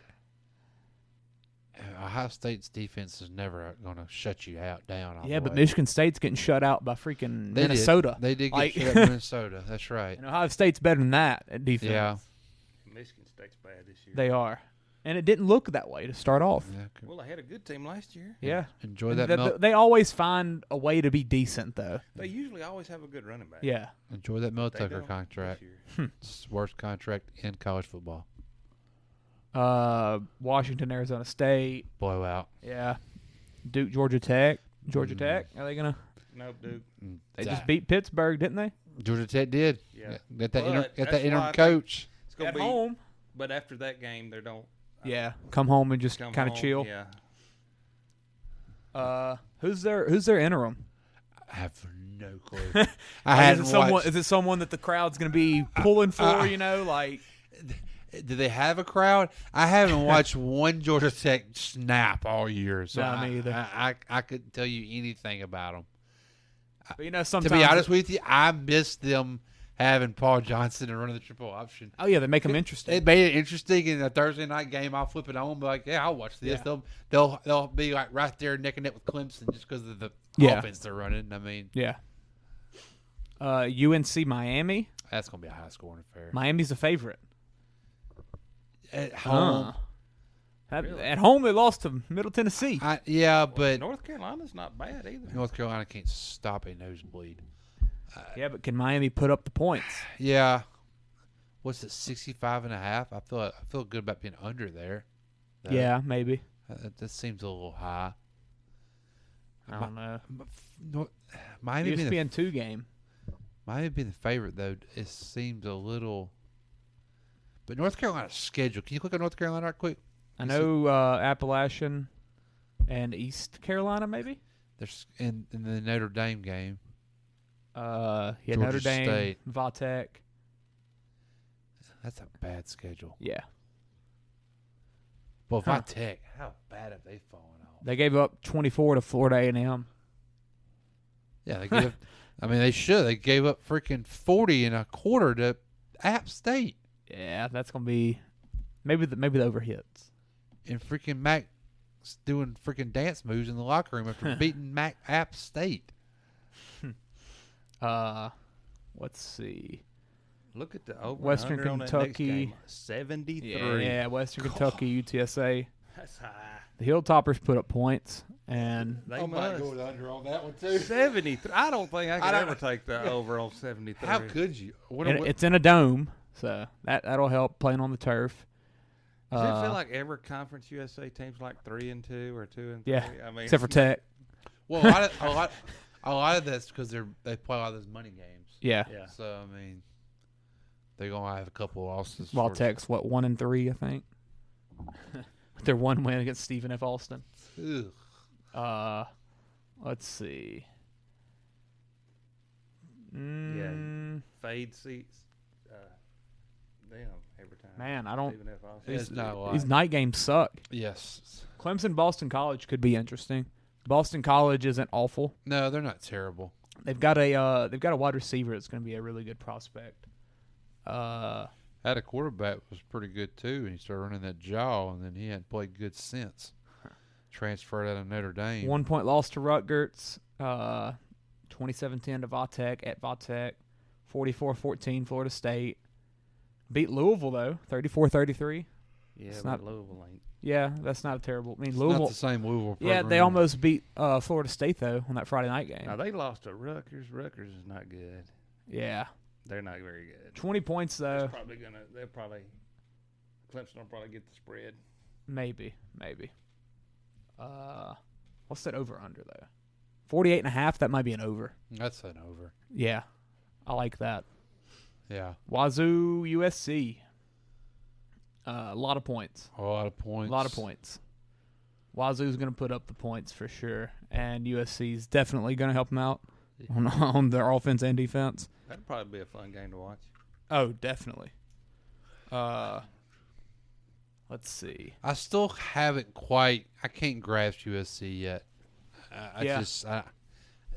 Ohio State's defense is never going to shut you down. Yeah, but Michigan State's getting shut out by freaking Minnesota. They did get shut out by Minnesota. That's right. And Ohio State's better than that at defense. Yeah. Michigan State's bad this year. They are. And it didn't look that way to start off. Yeah, well, they had a good team last year. Yeah. Enjoy that. They always find a way to be decent, though. They usually always have a good running back. Yeah. Enjoy that Mel Tucker contract. It's the worst contract in college football. Washington, Arizona State. Blowout. Yeah. Duke, Georgia Tech. Georgia Tech. Are they going to? Nope, Duke. They just beat Pittsburgh, didn't they? Georgia Tech did. Yeah. Get that interim coach. It's going to be home. But after that game, they don't. Yeah. Come home and just kind of chill. Yeah. Who's their interim? I have no clue. Is it someone that the crowd's going to be pulling for? Do they have a crowd? I haven't watched one Georgia Tech snap all year, so no, me either. I couldn't tell you anything about them. But sometimes, to be honest with you, I miss them having Paul Johnson and running the triple option. Oh yeah, they make them interesting. It made it interesting in a Thursday night game. I'll flip it on, and be like, yeah, I'll watch this. Yeah. They'll be like right there neck and neck with Clemson just because of the offense they're running. I mean, yeah. UNC Miami. That's gonna be a high scoring affair. Miami's a favorite. At home. Really? At home, they lost to Middle Tennessee. But North Carolina's not bad either. North Carolina can't stop a nosebleed. Yeah, but can Miami put up the points? Yeah. What's it, 65.5? I feel good about being under there. Yeah, maybe. That seems a little high. I don't know. Miami being 2 game. Miami being the favorite though, it seems a little. But North Carolina's schedule. Can you click on North Carolina right quick? I know Appalachian and East Carolina maybe. There's in the Notre Dame game. Notre Dame, State. Vatech. That's a bad schedule. Yeah. Well, Vatech, how bad have they fallen off? They gave up 24 to Florida A&M. Yeah, they gave. I mean, they should. They gave up freaking 40 in a quarter to App State. Yeah, that's gonna be maybe the overhits. And freaking Mac doing freaking dance moves in the locker room after beating App State. Let's see. Look at the over Western under Kentucky, on that next game, 73. Yeah, Western Kentucky, UTSA. That's high. The Hilltoppers put up points, and They might go under on that one too. 73. I don't think I could ever take the over on 73. How could you? It's in a dome, so that'll help playing on the turf. Does it feel like every Conference USA team's like 3-2 or 2-3? Yeah, I mean, except for Tech. Well, a lot of that's because they play a lot of those money games. Yeah. So I mean, they're gonna have a couple losses. While Tech's 1-3, I think. Their one win against Stephen F. Austin. Ugh. Let's see. Yeah, fade seats. Damn, every time. Man, I don't. Stephen F. Austin. These night games suck. Yes. Clemson, Boston College could be interesting. Boston College isn't awful. No, they're not terrible. They've got a wide receiver that's going to be a really good prospect. Had a quarterback that was pretty good too, and he started running that jaw, and then he hadn't played good since. Transferred out of Notre Dame. 1 point loss to Rutgers. 27-10 to Vatech at Vatech. 44-14 Florida State. Beat Louisville though, 34-33. Yeah, it's but Louisville ain't. Yeah, that's not terrible. I mean, It's Louisville. not the same Louisville program. Yeah, they almost beat Florida State though on that Friday night game. Now they lost to Rutgers. Rutgers is not good. Yeah, they're not very good. 20 points though. Clemson will probably get the spread. Maybe. What's that over under though? 48.5. That might be an over. That's an over. Yeah, I like that. Yeah. Wazoo, USC. A lot of points. A lot of points. Wazoo's going to put up the points for sure, and USC's definitely going to help them out on their offense and defense. That'd probably be a fun game to watch. Oh, definitely. Let's see. I still haven't quite. I can't grasp USC yet.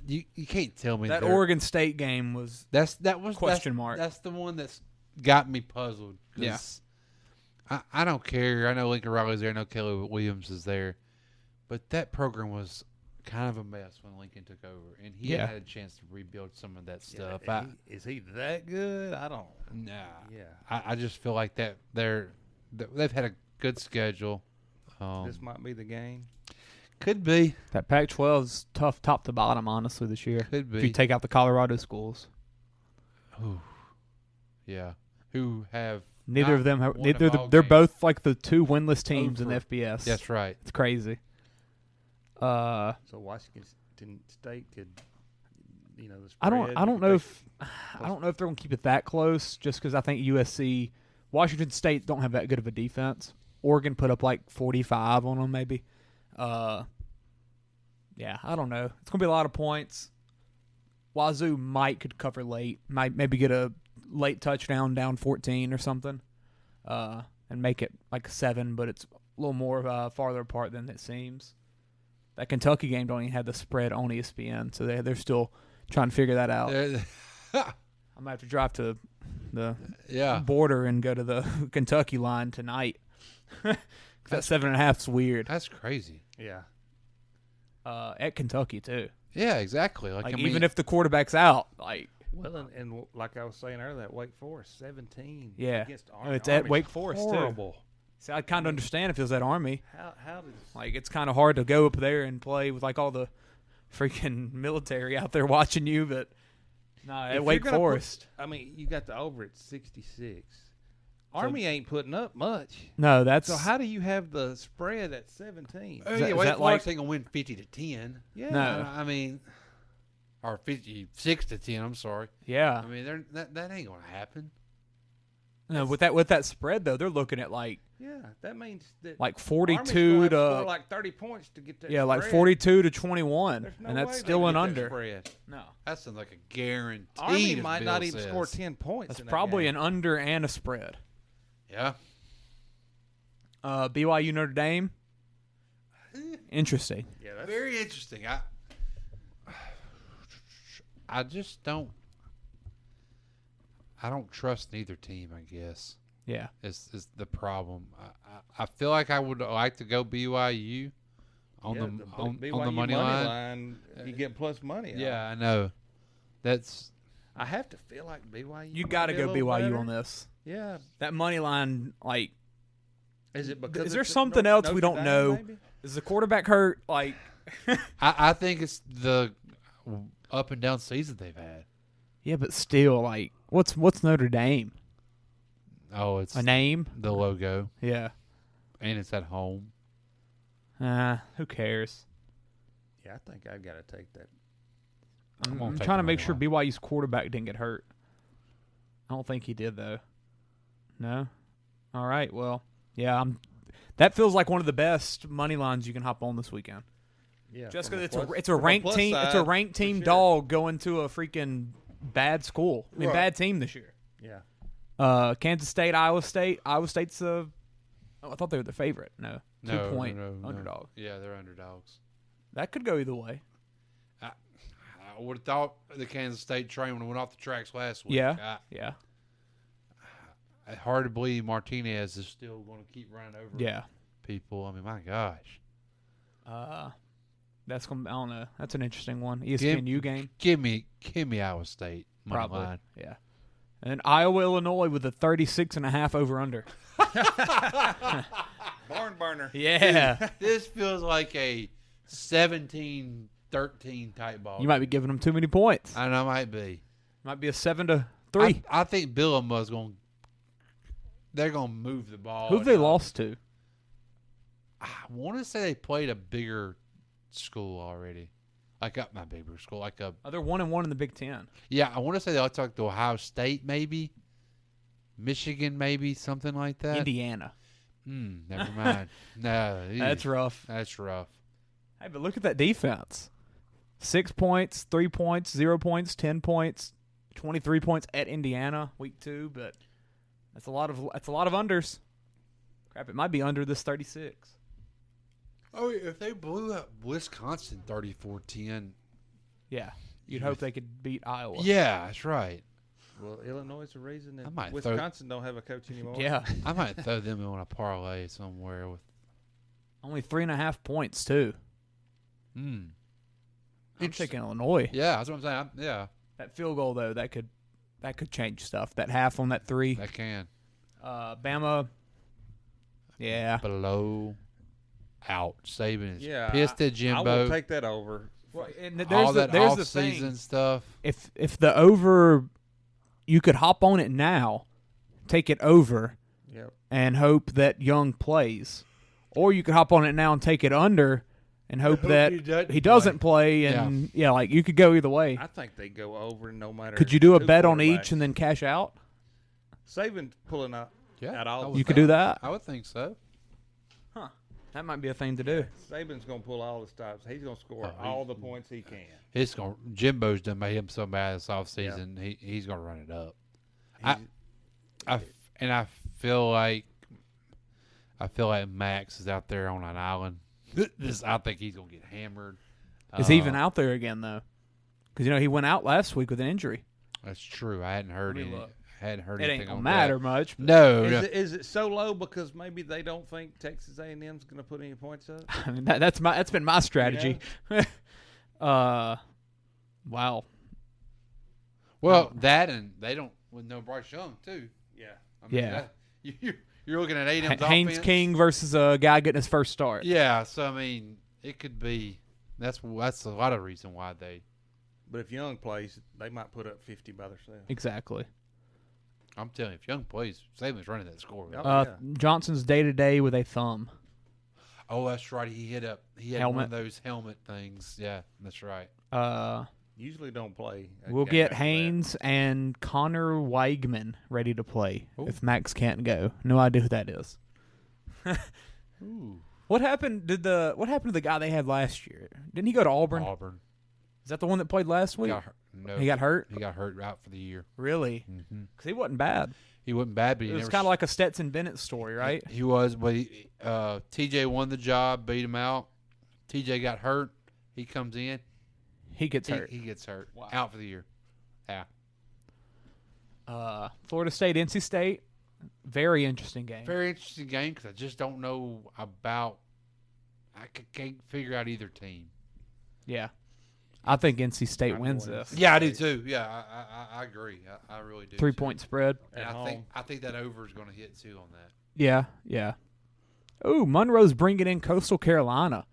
you can't tell me that Oregon State game was question mark. That's the one that's got me puzzled. Yeah. I don't care. I know Lincoln Riley's there. I know Kelly Williams is there. But that program was kind of a mess when Lincoln took over. And he had a chance to rebuild some of that stuff. Is he that good? I don't. Nah. Yeah. I just feel like they've had a good schedule. This might be the game. Could be. That Pac-12 is tough top to bottom, honestly, this year. Could be. If you take out the Colorado schools. Ooh. Yeah. Who have neither of them have, they're both like the 2 winless teams in the FBS. That's right. It's crazy. So Washington State could, the spread, I don't know if they're going to keep it that close, just because I think Washington State don't have that good of a defense. Oregon put up like 45 on them, maybe. Yeah, I don't know. It's going to be a lot of points. Wazoo could cover late, might maybe get a late touchdown down 14 or something, and make it like 7, but it's a little more farther apart than it seems. That Kentucky game don't even have the spread on ESPN, so they're still trying to figure that out. I'm gonna have to drive to the border and go to the Kentucky line tonight. That 7.5 is weird. That's crazy. Yeah. At Kentucky too. Yeah, exactly. Even if the quarterback's out, Well, and like I was saying earlier, that Wake Forest 17. Yeah, against Army. It's at Wake Forest horrible. too. See, I kind of understand if it was at Army. How does it's kind of hard to go up there and play with all the freaking military out there watching you, but at Wake Forest. You got the over at 66. Army ain't putting up much. No, that's so. How do you have the spread at 17? Wake Forest ain't gonna win 50-10. Yeah, no. Or 56-10. I'm sorry. Yeah, that ain't gonna happen. No, with that spread though, they're looking at that means that 42 to score 30 points to get that. Yeah, spread. 42 to 21, No and that's way still an that under. Spread. No, that sounds like a guarantee. Army might not even score 10 points. That's probably an under and a spread. Yeah. BYU Notre Dame. Interesting. Yeah, that's very interesting. I just don't. I don't trust neither team, I guess. Yeah. Is the problem. I feel like I would like to go BYU on the money line. You get plus money. Yeah, I know. I have to feel like BYU. You got to go BYU better on this. Yeah. That money line, is it because is there something else we don't know? Maybe? Is the quarterback hurt? I think it's the up and down season they've had. Yeah, but still, what's Notre Dame? Oh, it's a name, the logo. Yeah, and it's at home. Who cares? Yeah, I think I've got to take that. I'm trying to make sure BYU's quarterback didn't get hurt. I don't think he did though. No. All right. Well, yeah. That feels like one of the best money lines you can hop on this weekend. Yeah, just because it's a ranked team. It's a ranked team dog going to a freaking bad school. Bad team this year. Yeah. Kansas State, Iowa State. Iowa State's I thought they were the favorite. No, 2-point underdog. Yeah, they're underdogs. That could go either way. I would have thought the Kansas State train would have went off the tracks last week. Yeah. It's hard to believe Martinez is still going to keep running over people. My gosh. That's gonna. I don't know. That's an interesting one. ESPNU game. Give me Iowa State money Probably. line. Yeah. And Iowa, Illinois with a 36.5 over under. Barn burner. Yeah. This feels like a 17-13 type ball. You might be giving them too many points. I know, might be. Might be a 7-3. I think Billama's going. They're going to move the ball. Who've they lost to? I want to say they played a bigger school already. Not bigger school. They're 1-1 in the Big Ten. Yeah, I want to say they talked to Ohio State, maybe. Michigan, maybe, something like that. Indiana. Never mind. No. That's rough. That's rough. Hey, but look at that defense. 6 points, 3 points, 0 points, 10 points, 23 points at Indiana, week 2, but that's a lot of unders. Crap, it might be under this 36. Oh, if they blew up Wisconsin 34-10, Yeah. You'd hope they could beat Iowa. Yeah, that's right. Well, Illinois is the reason that might Wisconsin don't have a coach anymore. Yeah. I might throw them on a parlay somewhere with only 3.5 points too. I'm taking Illinois. Yeah, that's what I'm saying. Yeah. That field goal though, that could change stuff. That half on that 3. That can. Bama. Yeah. Blow out. Saban is Yeah, pissed at Jimbo. I will take that over. Well, and all that there's off-season stuff. If the over, you could hop on it now, take it over, and hope that Young plays, or you could hop on it now and take it under, and hope that he doesn't play. And like you could go either way. I think they go over no matter. Could you do a bet on each and then cash out? Saban pulling out. Yeah, all you could do that. I would think so. Huh? That might be a thing to do. Saban's gonna pull all the stops. He's gonna score all the points he can. Jimbo's done made him so bad this offseason. Yeah. He's gonna run it up. I feel like Max is out there on an island. I think he's gonna get hammered. Is he even out there again though? Because he went out last week with an injury. That's true. I hadn't heard anything. It anything ain't gonna on matter that. much. No. Is it so low because maybe they don't think Texas A&M's gonna put any points up? I mean, that's been my strategy. Wow. Well, that and they don't with no Bryce Young too. Yeah. I mean, you're looking at A&M's Haynes offense. King versus a guy getting his first start. Yeah, so I mean, it could be. That's a lot of reason why they. But if Young plays, they might put up 50 by themselves. Exactly. I'm telling you, if Young plays, Saban's running that score. Johnson's day-to-day with a thumb. Oh, that's right. He had helmet. One of those helmet things. Yeah, that's right. Usually don't play. We'll get Haynes and Connor Weigman ready to play if Max can't go. No idea who that is. Ooh. What happened to the guy they had last year? Didn't he go to Auburn? Auburn. Is that the one that played last week? No, he got hurt. He got hurt out for the year. Really? Because he wasn't bad. He wasn't bad, but it was kind of like a Stetson Bennett story, right? He was, but TJ won the job, beat him out. TJ got hurt. He comes in. He gets hurt. He gets hurt. Wow. Out for the year. Yeah. Florida State, NC State. Very interesting game. Very interesting game because I just don't know about. I can't figure out either team. Yeah. I think NC State wins this. Yeah, I do too. Yeah, I agree. I really do. 3-point spread. And I think that over is going to hit too on that. Yeah, yeah. Oh, Monroe's bringing in Coastal Carolina.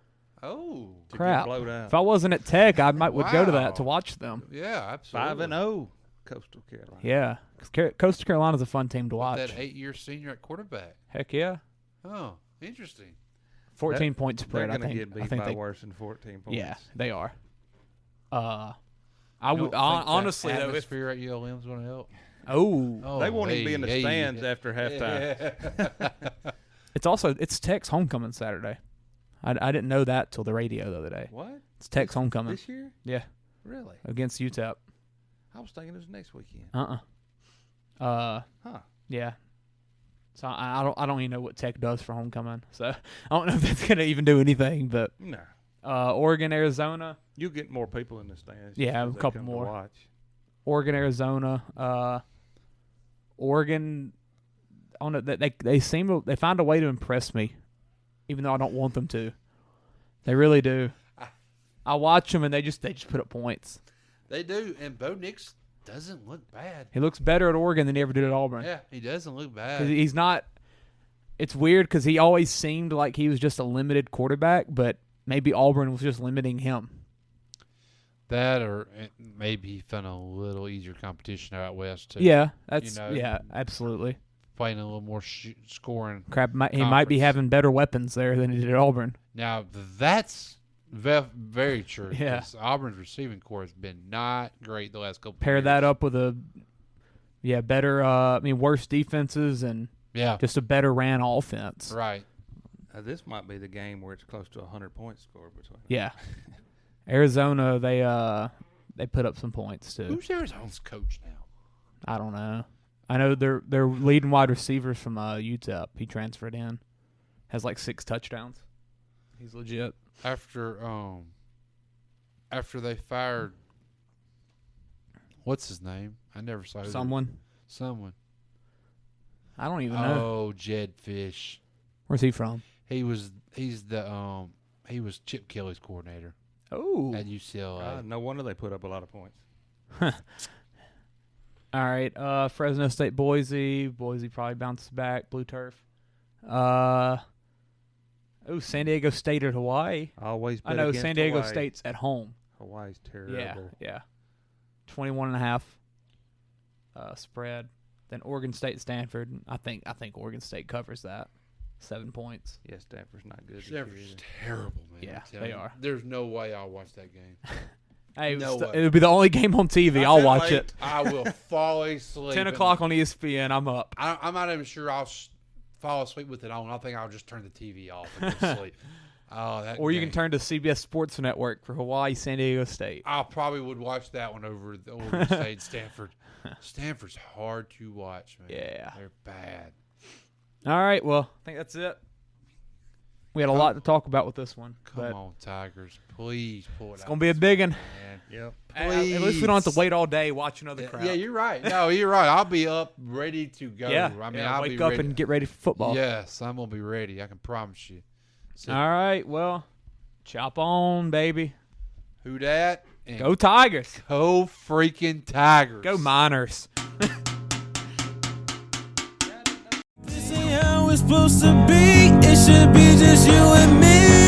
Oh, crap! If I wasn't at Tech, I would go to that to watch them. Yeah, absolutely. 5-0, Coastal Carolina. Yeah, Coastal Carolina's a fun team to watch. That 8-year senior at quarterback. Heck yeah. Oh, interesting. 14-point spread. They're going to get beat by worse than 14 points. Yeah, they are. I would honestly though. Atmosphere at ULM is going to help. Oh, they won't even be in the stands after halftime. It's Tech's homecoming Saturday. I didn't know that till the radio the other day. What? It's Tech's homecoming this year. Yeah. Really? Against UTEP. I was thinking it was next weekend. Huh. Yeah. So I don't even know what Tech does for homecoming. So I don't know if that's gonna even do anything. But no. Oregon, Arizona. You'll get more people in the stands. Yeah, a couple more. Watch. Oregon, Arizona. Oregon. I don't know. They find a way to impress me, even though I don't want them to. They really do. I watch them and they just put up points. They do, and Bo Nix doesn't look bad. He looks better at Oregon than he ever did at Auburn. Yeah, he doesn't look bad. He's not. It's weird because he always seemed like he was just a limited quarterback, but maybe Auburn was just limiting him. That, or maybe he found a little easier competition out west too. Yeah, yeah, absolutely. Playing a little more scoring. Crap, he might be having better weapons there than he did at Auburn. Now that's very true. Yeah, Auburn's receiving core has been not great the last couple. Pair years. that up with better. Worse defenses and just a better ran offense. Right. This might be the game where it's close to 100 points scored between. Yeah. Arizona, they put up some points too. Who's Arizona's coach now? I don't know. I know their leading wide receivers from UTEP. He transferred in, has like 6 touchdowns. He's legit. After they fired What's his name? I never saw him. Someone. I don't even know. Oh, Jed Fish. Where's he from? He was Chip Kelly's coordinator. Oh. At UCLA. No wonder they put up a lot of points. All right. Fresno State, Boise. Boise probably bounces back. Blue turf. San Diego State at Hawaii. Always bet I know against San Diego Hawaii. State's at home. Hawaii's terrible. Yeah. 21.5 spread. Then Oregon State, Stanford. I think Oregon State covers that. 7 points. Yeah, Stanford's not good. Stanford's terrible, man. Yeah, they are. There's no way I'll watch that game. Hey, it would be the only game on TV. I'll watch it. I will fall asleep. 10 o'clock on ESPN. I'm up. I'm not even sure I'll fall asleep with it on. I think I'll just turn the TV off and go to sleep. Or you can turn to CBS Sports Network for Hawaii, San Diego State. I probably would watch that one over the Oregon State, Stanford. Stanford's hard to watch, man. Yeah. They're bad. All right, well, I think that's it. We had a lot to talk about with this one. Come on, Tigers. Please pull it out. It's going to be a big one. Yep. Please. At least we don't have to wait all day watching other crap. Yeah, you're right. No, you're right. I'll be up ready to go. Yeah. I mean, I'll I'll wake be up ready. and get ready for football. Yes, I'm going to be ready. I can promise you. So, all right, well, chop on, baby. Who dat? And go Tigers. Go freaking Tigers. Go Miners. This ain't how it's supposed to be. It should be just you and me.